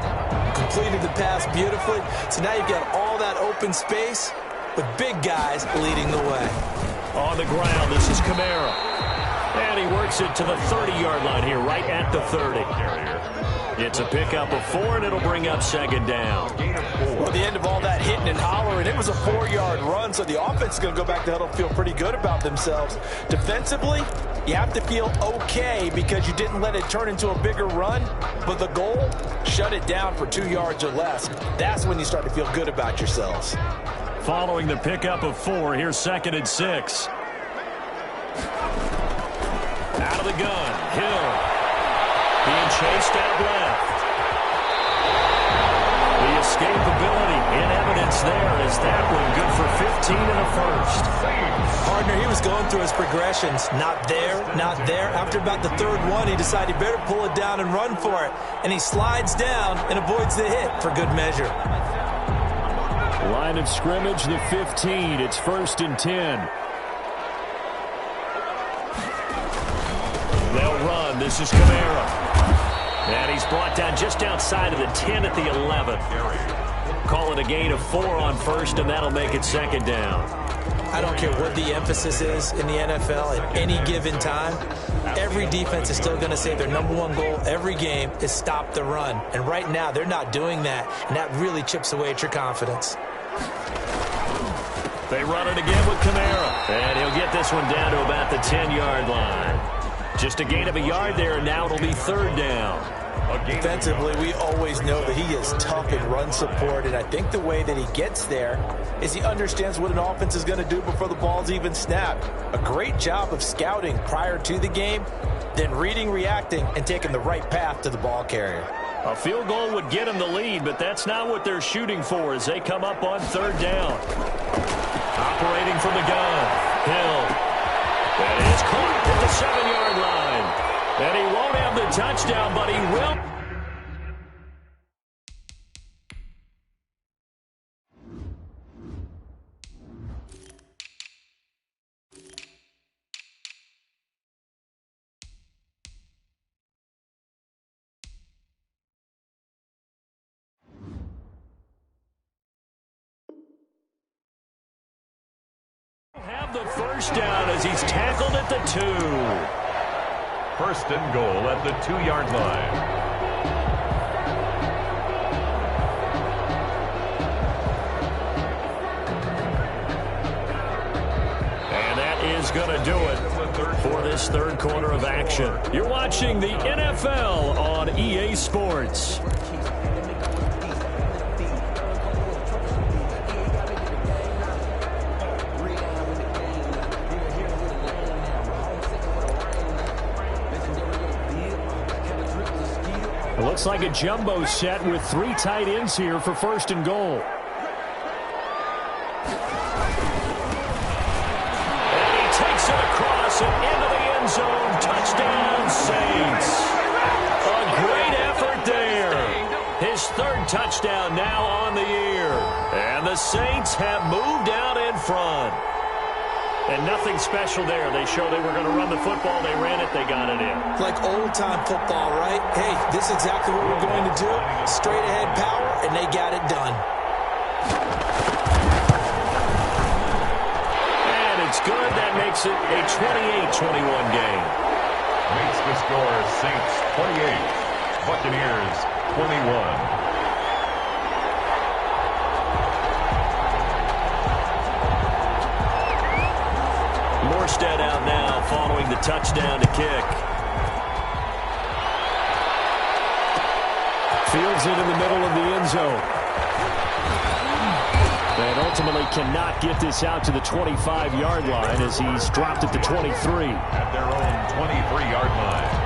completed the pass beautifully. So now you've got all that open space with big guys leading the way. On the ground, this is Kamara. And he works it to the 30-yard line here, right at the 30. It's a pickup of 4, and it'll bring up 2nd down. Well, the end of all that hitting and hollering, it was a 4-yard run, so the offense is going to go back to huddle and feel pretty good about themselves. Defensively, you have to feel okay because you didn't let it turn into a bigger run, but the goal, shut it down for 2 yards or less. That's when you start to feel good about yourselves. Following the pickup of 4, here's 2nd and 6. Out of the gun, Hill. Being chased out left. The escapability in evidence there as that one good for 15 in the first. Partner, he was going through his progressions. Not there, not there. After about the 3rd one, he decided he better pull it down and run for it. And he slides down and avoids the hit for good measure. Line of scrimmage, the 15. It's 1st and 10. They'll run. This is Kamara. And he's brought down just outside of the 10 at the 11. Call it a gain of 4 on 1st, and that'll make it 2nd down. I don't care what the emphasis is in the NFL at any given time. Every defense is still going to say their #1 goal every game is stop the run. And right now, they're not doing that, and that really chips away at your confidence. They run it again with Kamara. And he'll get this one down to about the 10-yard line. Just a gain of a yard there, and now it'll be 3rd down. Defensively, we always know that he is tough in run support, and I think the way that he gets there is he understands what an offense is going to do before the ball's even snapped. A great job of scouting prior to the game, then reading, reacting, and taking the right path to the ball carrier. A field goal would get them the lead, but that's not what they're shooting for as they come up on 3rd down. Operating from the gun, Hill. And 7-yard line. And he won't have the touchdown, but he will. Have the first down as he's tackled at the 2. First and goal at the 2-yard line. And that is going to do it for this third quarter of action. You're watching the NFL on EA Sports. It looks like a jumbo set with 3 tight ends here for first and goal. And he takes it across and into the end zone. Touchdown, Saints. A great effort there. His 3rd touchdown now on the year. And the Saints have moved out in front. And nothing special there. They showed they were going to run the football. They ran it. They got it in. Like old-time football, right? Hey, this is exactly what we're going to do. Straight-ahead power, and they got it done. And it's good. That makes it a 28-21 game. Makes the score Saints 28, Buccaneers 21. Morstead out now following the touchdown to kick. Fields it in the middle of the end zone. And ultimately cannot get this out to the 25-yard line as he's dropped at the 23. At their own 23-yard line.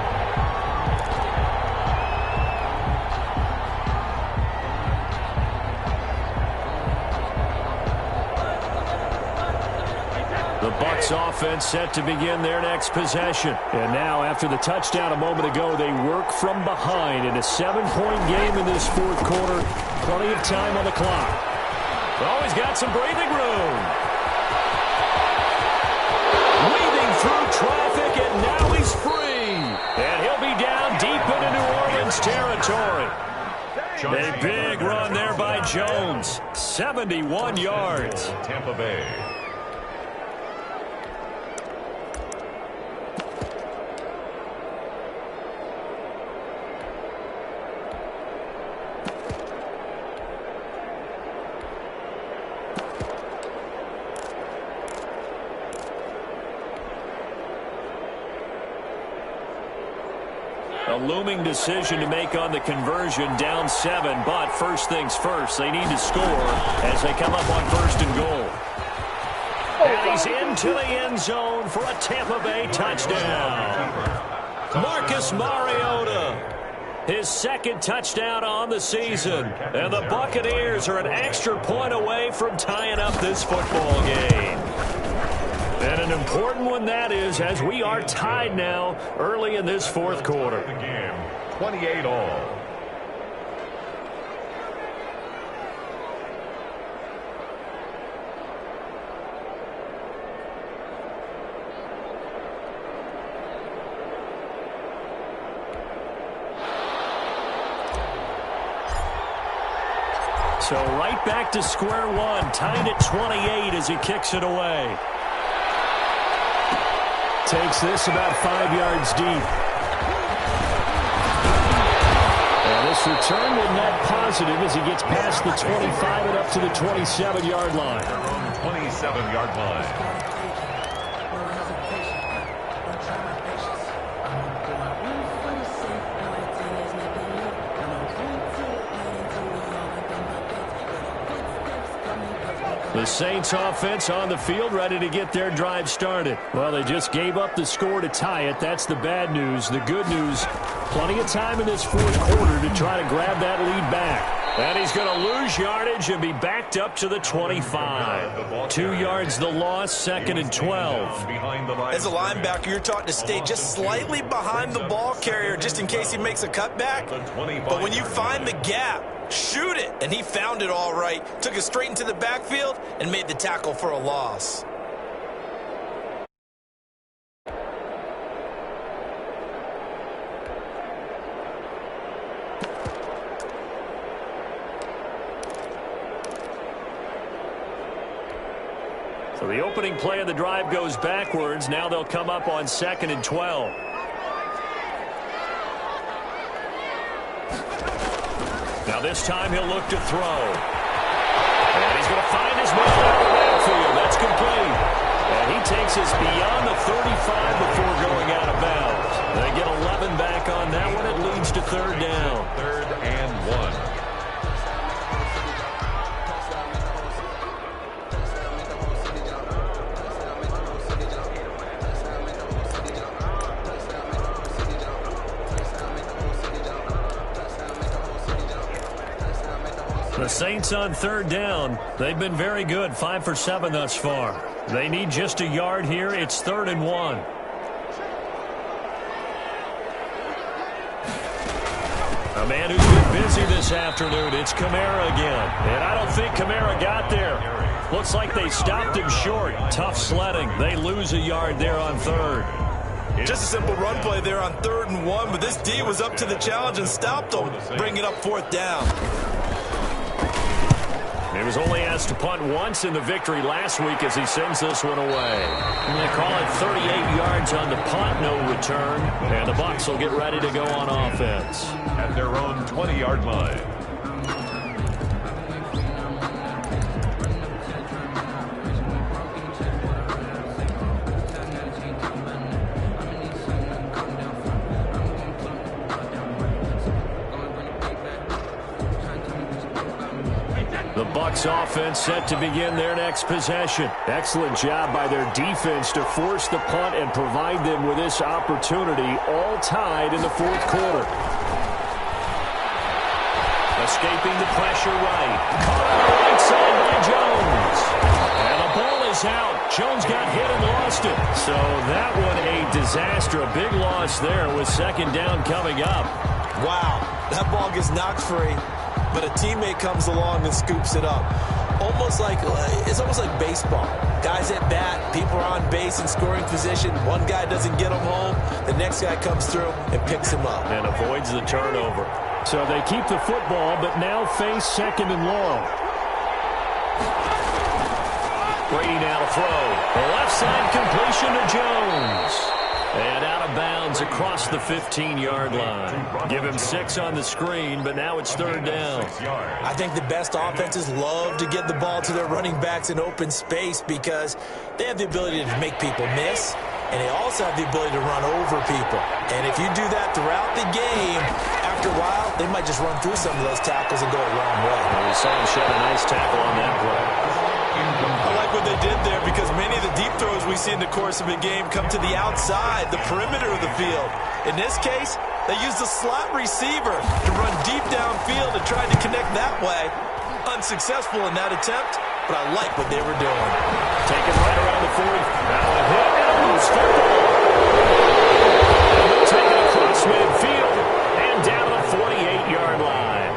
The Bucs offense set to begin their next possession. And now, after the touchdown a moment ago, they work from behind in a 7-point game in this fourth quarter. Plenty of time on the clock. Oh, he's got some breathing room. Weaving through traffic, and now he's free. And he'll be down deep into New Orleans territory. A big run there by Jones. 71 yards. Tampa Bay. A looming decision to make on the conversion, down 7, but first things first, they need to score as they come up on first and goal. And he's into the end zone for a Tampa Bay touchdown. Marcus Mariota, his 2nd touchdown on the season. And the Buccaneers are an extra point away from tying up this football game. And an important one that is, as we are tied now early in this fourth quarter. The game, 28 all. So right back to square one, tied at 28 as he kicks it away. Takes this about 5 yards deep. And this return will net positive as he gets past the 25 and up to the 27-yard line. 27-yard line. The Saints offense on the field, ready to get their drive started. Well, they just gave up the score to tie it. That's the bad news. The good news, plenty of time in this fourth quarter to try to grab that lead back. And he's going to lose yardage and be backed up to the 25. 2 yards the loss, 2nd and 12. As a linebacker, you're taught to stay just slightly behind the ball carrier just in case he makes a cutback. But when you find the gap, shoot it. And he found it all right. Took it straight into the backfield and made the tackle for a loss. So the opening play of the drive goes backwards. Now they'll come up on 2nd and 12. Now this time he'll look to throw. And he's going to find his man out of the backfield. That's complete. And he takes us beyond the 35 before going out of bounds. They get 11 back on that one. It leads to 3rd down. 3rd and 1. The Saints on 3rd down. They've been very good, 5 for 7 thus far. They need just a yard here. It's 3rd and 1. A man who's been busy this afternoon. It's Kamara again. And I don't think Kamara got there. Looks like they stopped him short. Tough sledding. They lose a yard there on 3rd. Just a simple run play there on 3rd and 1, but this D was up to the challenge and stopped him, bringing up 4th down. He was only asked to punt once in the victory last week as he sends this one away. And they call it 38 yards on the punt, no return. And the Bucs will get ready to go on offense. At their own 20-yard line. The Bucs offense set to begin their next possession. Excellent job by their defense to force the punt and provide them with this opportunity, all tied in the 4th quarter. Escaping the pressure right. Caught on the right side by Jones. And the ball is out. Jones got hit and lost it. So that one a disaster. A big loss there with 2nd down coming up. Wow, that ball gets knocked free, but a teammate comes along and scoops it up. It's almost like baseball. Guys at bat, people are on base in scoring position. One guy doesn't get him home. The next guy comes through and picks him up. And avoids the turnover. So they keep the football, but now face 2nd and long. Brady now to throw. The left side completion to Jones. And out of bounds across the 15-yard line. Give him 6 on the screen, but now it's 3rd down. I think the best offenses love to get the ball to their running backs in open space because they have the ability to make people miss, and they also have the ability to run over people. And if you do that throughout the game, after a while, they might just run through some of those tackles and go a long way. And we saw him shed a nice tackle on that play. I like what they did there because many of the deep throws we see in the course of a game come to the outside, the perimeter of the field. In this case, they used a slot receiver to run deep downfield and tried to connect that way. Unsuccessful in that attempt, but I like what they were doing. Taken right around the 40. Now a hit and a loose football. And they'll take it across midfield and down to the 48-yard line.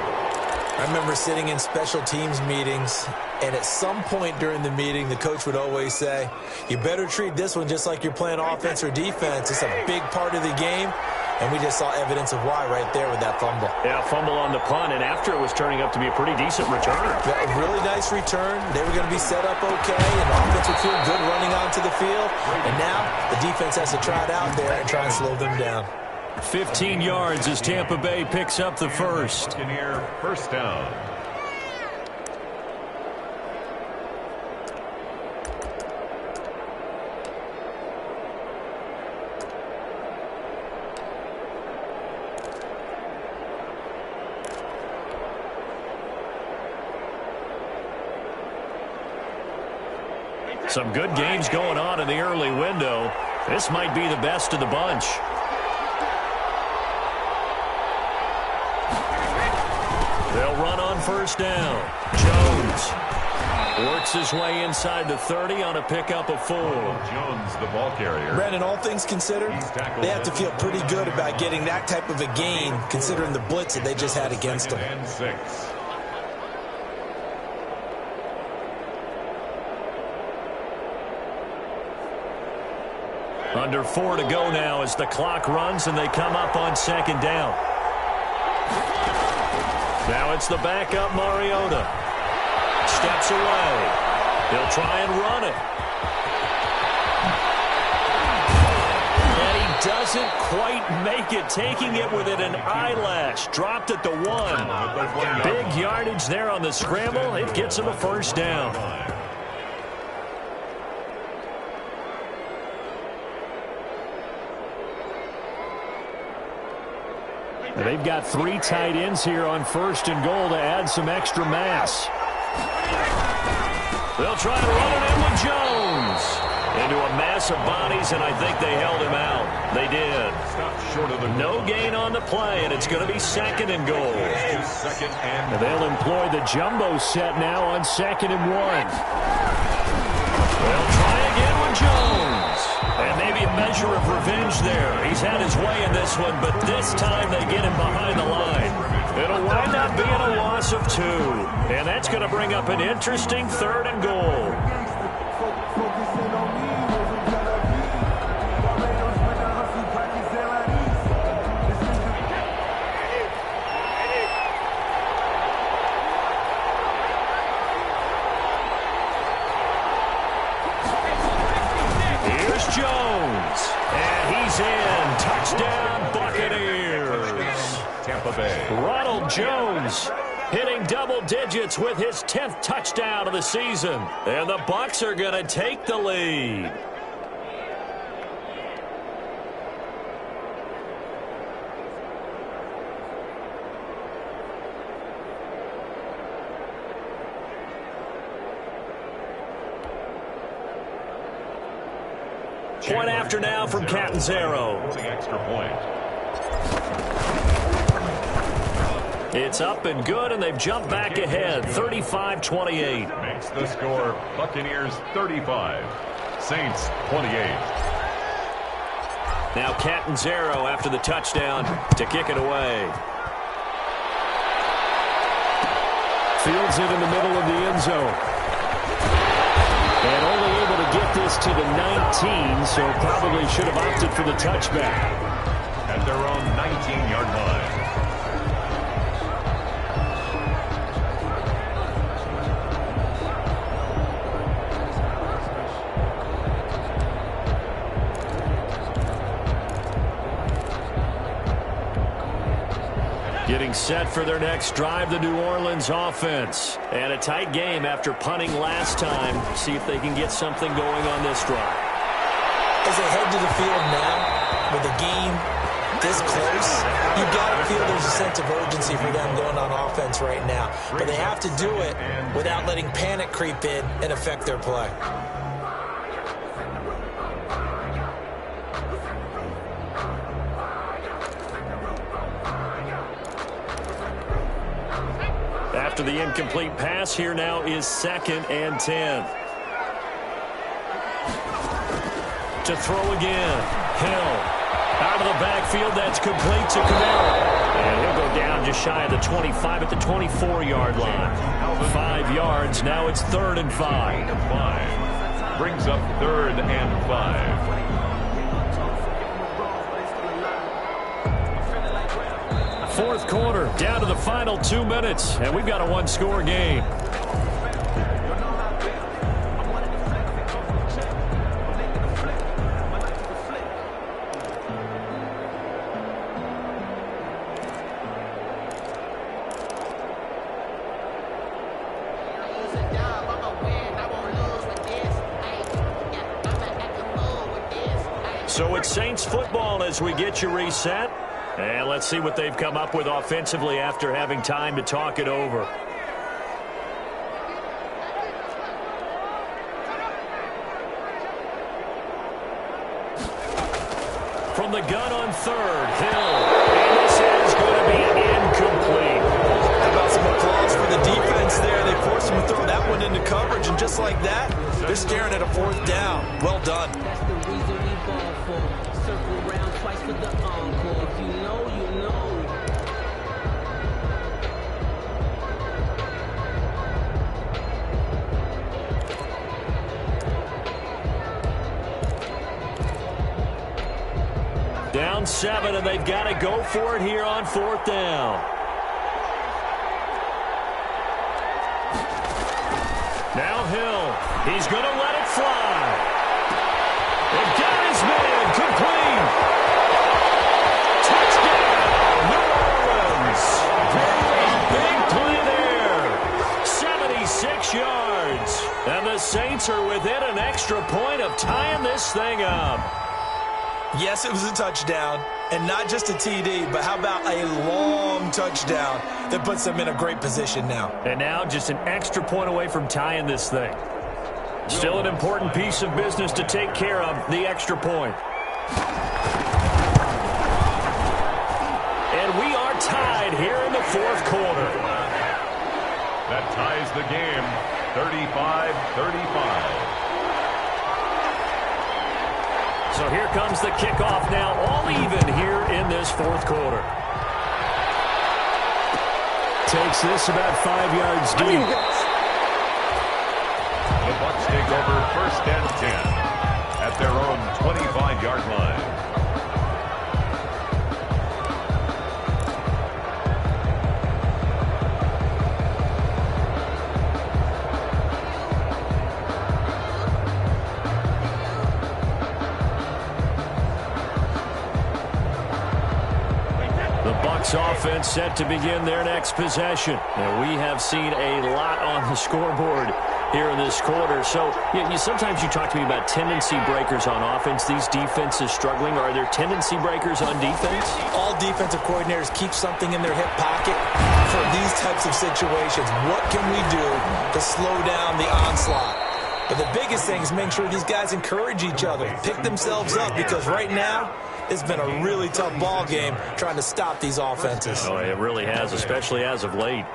I remember sitting in special teams meetings, and at some point during the meeting, the coach would always say, you better treat this one just like you're playing offense or defense. It's a big part of the game, and we just saw evidence of why right there with that fumble. Yeah, fumble on the punt, and after it was turning up to be a pretty decent return. A really nice return. They were going to be set up okay, and the offense would feel good running onto the field, and now the defense has to try it out there and try and slow them down. 15 yards as Tampa Bay picks up the first. Buccaneers 1st down. Some good games going on in the early window. This might be the best of the bunch. They'll run on first down. Jones works his way inside the 30 on a pickup of 4. Jones, the ball carrier. Brandon, all things considered, they have to feel pretty good about getting that type of a gain, considering the blitz that they just had against them. And 6. Under 4 to go now as the clock runs and they come up on second down. Now it's the backup Mariota. Steps away. He'll try and run it. And he doesn't quite make it, taking it within an eyelash. Dropped at the 1. Big yardage there on the scramble. It gets him a first down. They've got 3 tight ends here on first and goal to add some extra mass. They'll try to run it in with Jones. Into a mass of bodies, and I think they held him out. They did. No gain on the play, and it's going to be second and goal. And they'll employ the jumbo set now on second and 1. They'll try again with Jones. And maybe a measure of revenge there. He's had his way in this one, but this time they get him behind the line. It'll wind up being a loss of 2. And that's going to bring up an interesting third and goal. Jones, and he's in. Touchdown, Buccaneers. Tampa Bay. Ronald Jones hitting double digits with his 10th touchdown of the season. And the Bucs are going to take the lead. Point after now from Catanzaro. The extra point. It's up and good, and they've jumped back ahead, 35-28. Makes the score Buccaneers 35, Saints 28. Now Catanzaro after the touchdown to kick it away. Fields it in the middle of the end zone. And only able to get this to the 19, so probably should have opted for the touchback. At their own 19-yard line. Getting set for their next drive, the New Orleans offense. And a tight game after punting last time. See if they can get something going on this drive. As they head to the field now, with the game this close, you've got to feel there's a sense of urgency for them going on offense right now. But they have to do it without letting panic creep in and affect their play. After the incomplete pass, here now is 2nd and 10. To throw again. Hill. Out of the backfield, that's complete to Kamara. And he'll go down just shy of the 25 at the 24-yard line. 5 yards, now it's 3rd and 5. Brings up 3rd and 5. Fourth quarter, down to the final 2 minutes, and we've got a one-score game. So it's Saints football as we get you reset. And let's see what they've come up with offensively after having time to talk it over. From the gun on 3rd, Hill. And this is going to be incomplete. How about some applause for the force them to throw that one into coverage, and just like that, they're staring at a 4th down. Well done. That's the reason we ball for. Circle round twice for the encore. If you know, you know. Down 7, and they've got to go for it here on 4th down. Now Hill. He's going to let it fly. They've got his man. Complete. Touchdown, New Orleans. Big play there. 76 yards. And the Saints are within an extra point of tying this thing up. Yes, it was a touchdown, and not just a TD, but how about a long touchdown that puts them in a great position now. And now just an extra point away from tying this thing. Still an important piece of business to take care of, the extra point. And we are tied here in the 4th quarter. That ties the game, 35-35. So here comes the kickoff now, all even here in this 4th quarter. Takes this about 5 yards deep. The Bucs take over 1st and 10 at their own 25-yard line. Offense set to begin their next possession. Now, we have seen a lot on the scoreboard here in this quarter. So sometimes you talk to me about tendency breakers on offense. These defenses struggling. Are there tendency breakers on defense? All defensive coordinators keep something in their hip pocket for these types of situations. What can we do to slow down the onslaught? But the biggest thing is make sure these guys encourage each other, pick themselves up, because right now, it's been a really tough ball game trying to stop these offenses. Oh, it really has, especially as of late.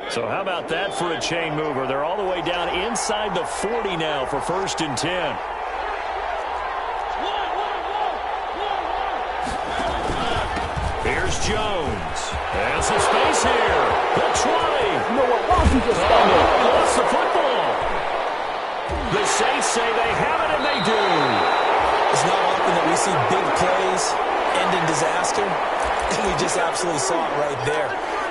So how about that for a chain mover? They're all the way down inside the 40 now for 1st and 10. Here's Jones. There's some space here. The 20. You know what? Why don't you just stand up? Lost the football. The Saints say they have it, and they do. It's not often that we see big plays end in disaster, and we just absolutely saw it right there.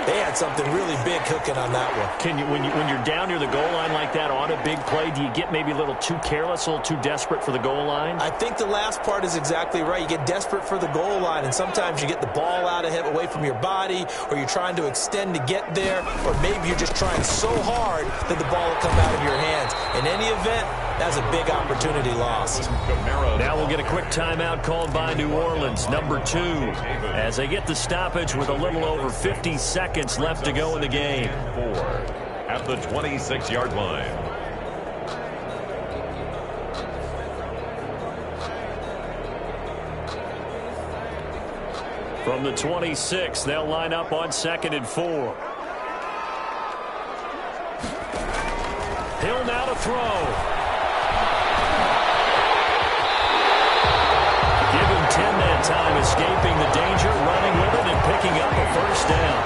They had something really big cooking on that one. Can you, when you're down near the goal line like that on a big play, do you get maybe a little too careless, a little too desperate for the goal line? I think the last part is exactly right. You get desperate for the goal line, and sometimes you get the ball out of him away from your body, or you're trying to extend to get there, or maybe you're just trying so hard that the ball will come out of your hands. In any event, that's a big opportunity lost. Now we'll get a quick timeout called by New Orleans, number 2, as they get the stoppage with a little over 50 seconds left to go in the game. 4 at the 26-yard line. From the 26, they'll line up on 2nd and 4. Hill now to throw. Give him 10 that time, escaping the danger, running with it, and picking up a 1st down.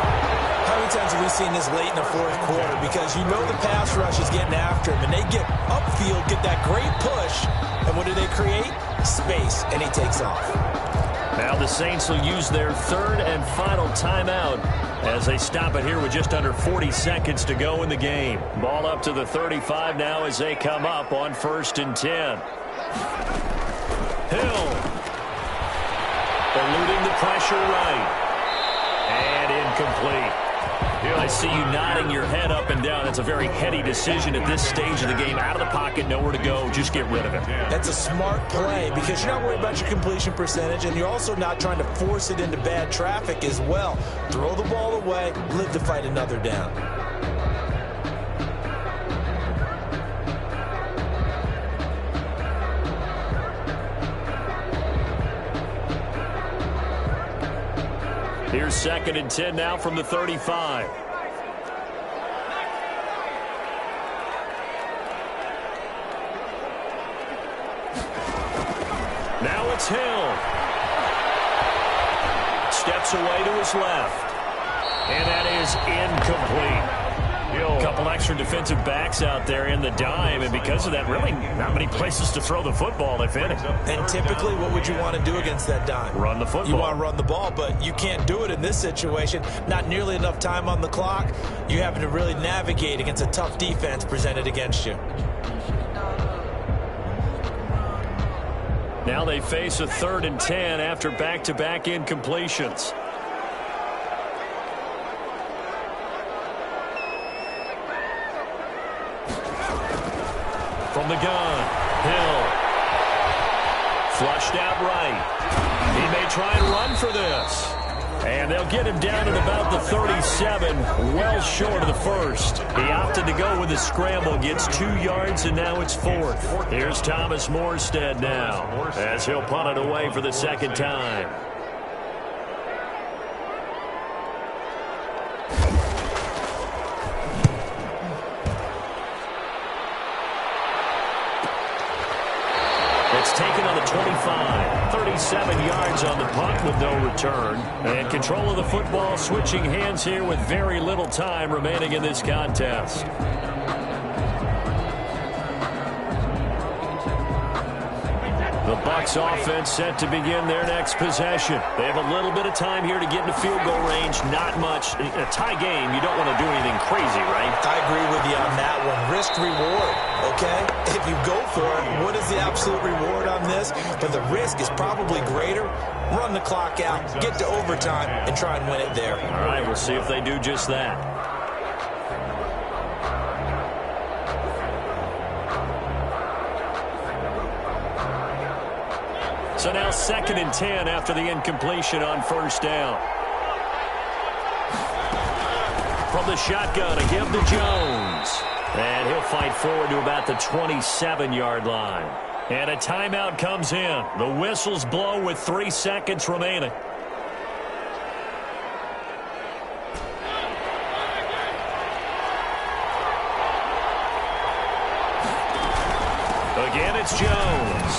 How many times have we seen this late in the 4th quarter? Because you know the pass rush is getting after him, and they get upfield, get that great push, and what do they create? Space, and he takes off. Now the Saints will use their 3rd and final timeout as they stop it here with just under 40 seconds to go in the game. Ball up to the 35 now as they come up on 1st and 10. Hill eluding the pressure right. And incomplete. I see you nodding your head up and down. That's a very heady decision at this stage of the game. Out of the pocket, nowhere to go. Just get rid of it. That's a smart play because you're not worried about your completion percentage, and you're also not trying to force it into bad traffic as well. Throw the ball away, live to fight another down. Here's 2nd and 10 now from the 35. Now it's Hill. Steps away to his left. And that is incomplete. A couple extra defensive backs out there in the dime, and because of that, really not many places to throw the football, if any. And typically, what would you want to do against that dime? Run the football. You want to run the ball, but you can't do it in this situation. Not nearly enough time on the clock. You're having to really navigate against a tough defense presented against you. Now they face a 3rd and 10 after back-to-back incompletions. From the gun, Hill. Flushed out right. He may try and run for this. And they'll get him down at about the 37, well short of the first. He opted to go with a scramble, gets 2 yards, and now it's 4th. Here's Thomas Morstead now, as he'll punt it away for the 2nd time. It's taken on the 25. 37 yards on the punt with no return. And control of the football switching hands here with very little time remaining in this contest. The Bucs offense set to begin their next possession. They have a little bit of time here to get into field goal range. Not much. In a tie game, you don't want to do anything crazy, right? I agree with you on that one. Risk reward, okay? If you go for it, what is the absolute reward on this? But the risk is probably greater. Run the clock out, get to overtime, and try and win it there. All right, we'll see if they do just that. So now 2nd and 10 after the incompletion on 1st down. From the shotgun, a give to Jones. And he'll fight forward to about the 27-yard line. And a timeout comes in. The whistles blow with 3 seconds remaining. Again, it's Jones.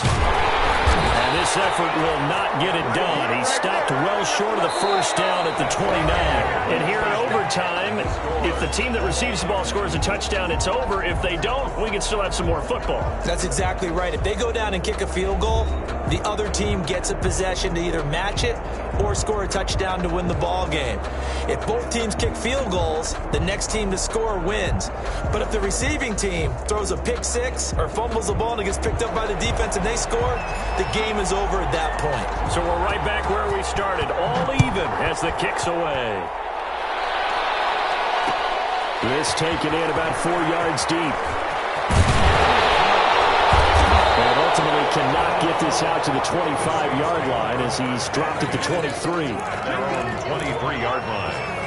And this effort will not get it done. He stopped well short of the 1st down at the 29. And here in overtime, if the team that receives the ball scores a touchdown, it's over. If they don't, we can still have some more football. That's exactly right. If they go down and kick a field goal, the other team gets a possession to either match it or score a touchdown to win the ball game. If both teams kick field goals, the next team to score wins. But if the receiving team throws a pick six or fumbles the ball and it gets picked up by the defense and they score, the game is over at that point. So we're right back where we started, all even as the kick's away. This taken in about 4 yards deep. And ultimately cannot get this out to the 25-yard line as he's dropped at the 23. Their own 23-yard line.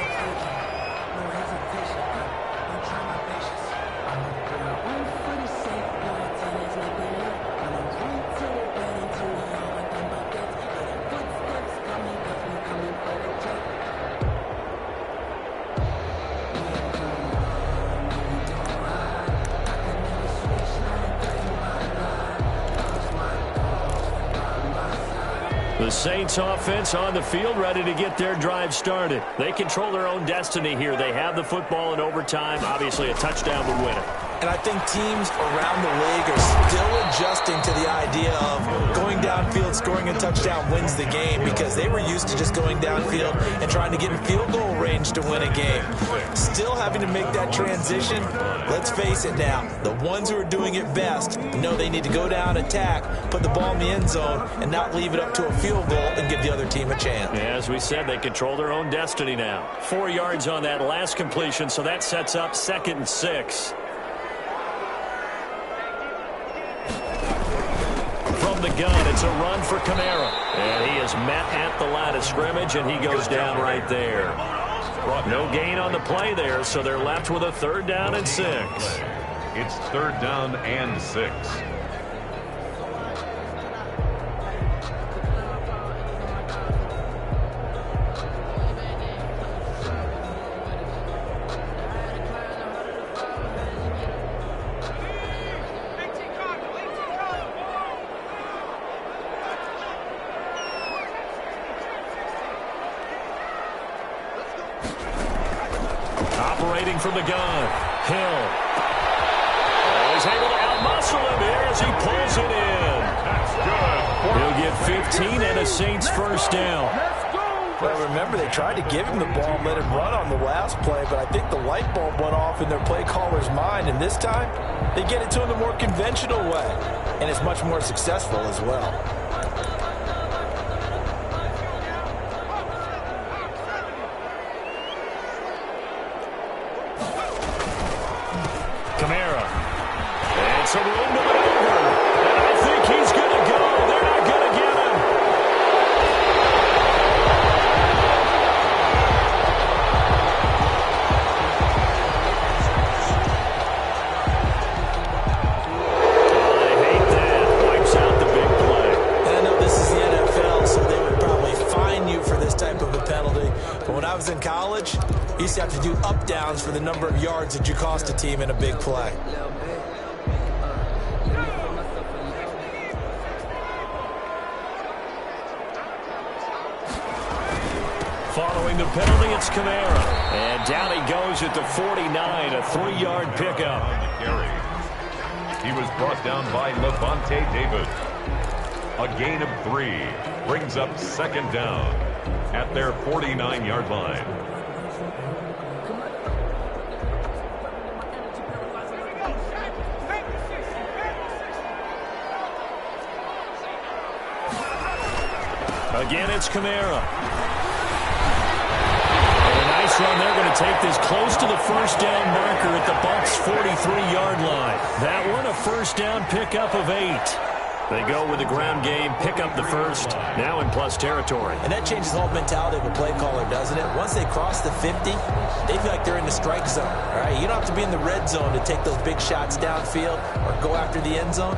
The Saints offense on the field, ready to get their drive started. They control their own destiny here. They have the football in overtime. Obviously, a touchdown would win it. And I think teams around the league are still adjusting to the idea of going downfield, scoring a touchdown wins the game, because they were used to just going downfield and trying to get in field goal range to win a game. Still having to make that transition. Let's face it now, the ones who are doing it best know they need to go down, attack, put the ball in the end zone, and not leave it up to a field goal and give the other team a chance. Yeah, as we said, they control their own destiny now. 4 yards on that last completion, so that sets up 2nd and 6. From the gun, it's a run for Kamara. And he is met at the line of scrimmage, and he goes down right there. No gain on the play there, so they're left with a 3rd down and 6. It's 3rd down and 6. Separating from the gun. Hill. Oh, he's able to outmuscle him here as he pulls it in. That's good. He'll get 15 and a Saints first down. Well, remember, they tried to give him the ball and let him run on the last play, but I think the light bulb went off in their play caller's mind, and this time they get it to him the more conventional way, and it's much more successful as well. Kamara. And some room to maneuver. And I think he's going to go. They're not going to get him. I hate that. Wipes out the big play. And I know this is the NFL, so they would probably fine you for this type of a penalty. But when I was in college, you used to have to do up-downs for the number of yards that you cost a team in a big play. Following the penalty, it's Kamara. And down he goes at the 49, a 3-yard pickup. On the carry. He was brought down by Levante David. A gain of 3 brings up second down at their 49-yard line. Again, it's Kamara. And a nice run. They're going to take this close to the first down marker at the Bucs' 43-yard line. That one, a first down pickup of 8. They go with the ground game, pick up the first, now in plus territory. And that changes the whole mentality of a play caller, doesn't it? Once they cross the 50, they feel like they're in the strike zone. All right? You don't have to be in the red zone to take those big shots downfield or go after the end zone.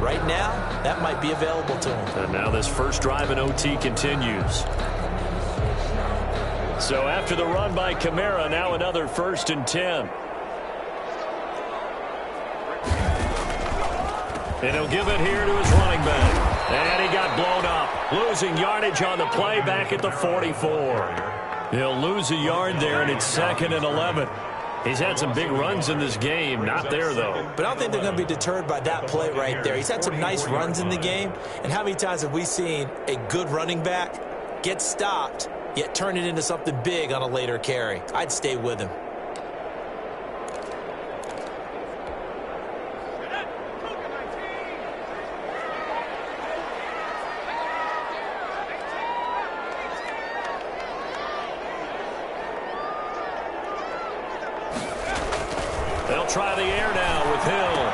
Right now, that might be available to them. And now this first drive in OT continues. So after the run by Kamara, now another 1st and 10. And he'll give it here to his running back. And he got blown up. Losing yardage on the play back at the 44. He'll lose a yard there, and it's 2nd and 11. He's had some big runs in this game. Not there, though. But I don't think they're going to be deterred by that play right there. He's had some nice runs in the game. And how many times have we seen a good running back get stopped, yet turn it into something big on a later carry? I'd stay with him. They'll try the air now with Hill.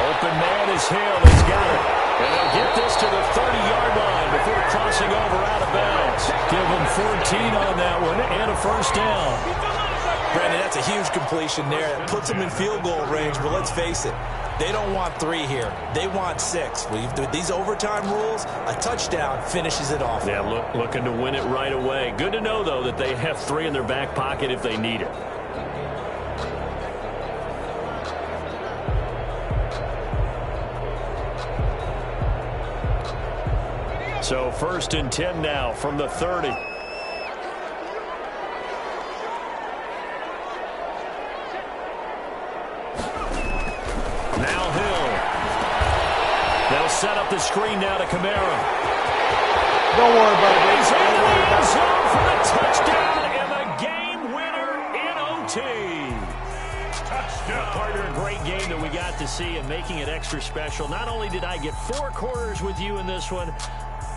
Open man is Hill. He's got it. And they'll get this to the 30-yard line before crossing over out of bounds. Give them 14 on that one and a first down. Brandon, that's a huge completion there. It puts them in field goal range, but let's face it, they don't want 3 here. They want 6. With these overtime rules, a touchdown finishes it off. Yeah, looking to win it right away. Good to know, though, that they have 3 in their back pocket if they need it. So 1st and 10 now from the 30. Now Hill. They'll set up the screen now to Kamara. Don't worry about it. He's in Don't worry the about end it. zone for the touchdown and the game winner in OT. Touchdown. Partner, a great game that we got to see and making it extra special. Not only did I get 4 quarters with you in this one,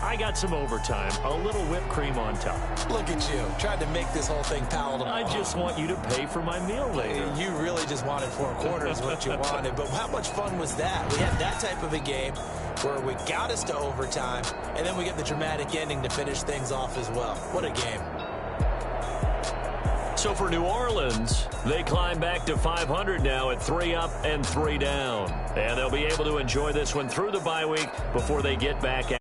I got some overtime, a little whipped cream on top. Look at you, tried to make this whole thing palatable. I just want you to pay for my meal later. You really just wanted 4 quarters, what you wanted. But how much fun was that? We had that type of a game where we got us to overtime, and then we get the dramatic ending to finish things off as well. What a game. So for New Orleans, they climb back to 500 now at 3 up and 3 down. And they'll be able to enjoy this one through the bye week before they get back at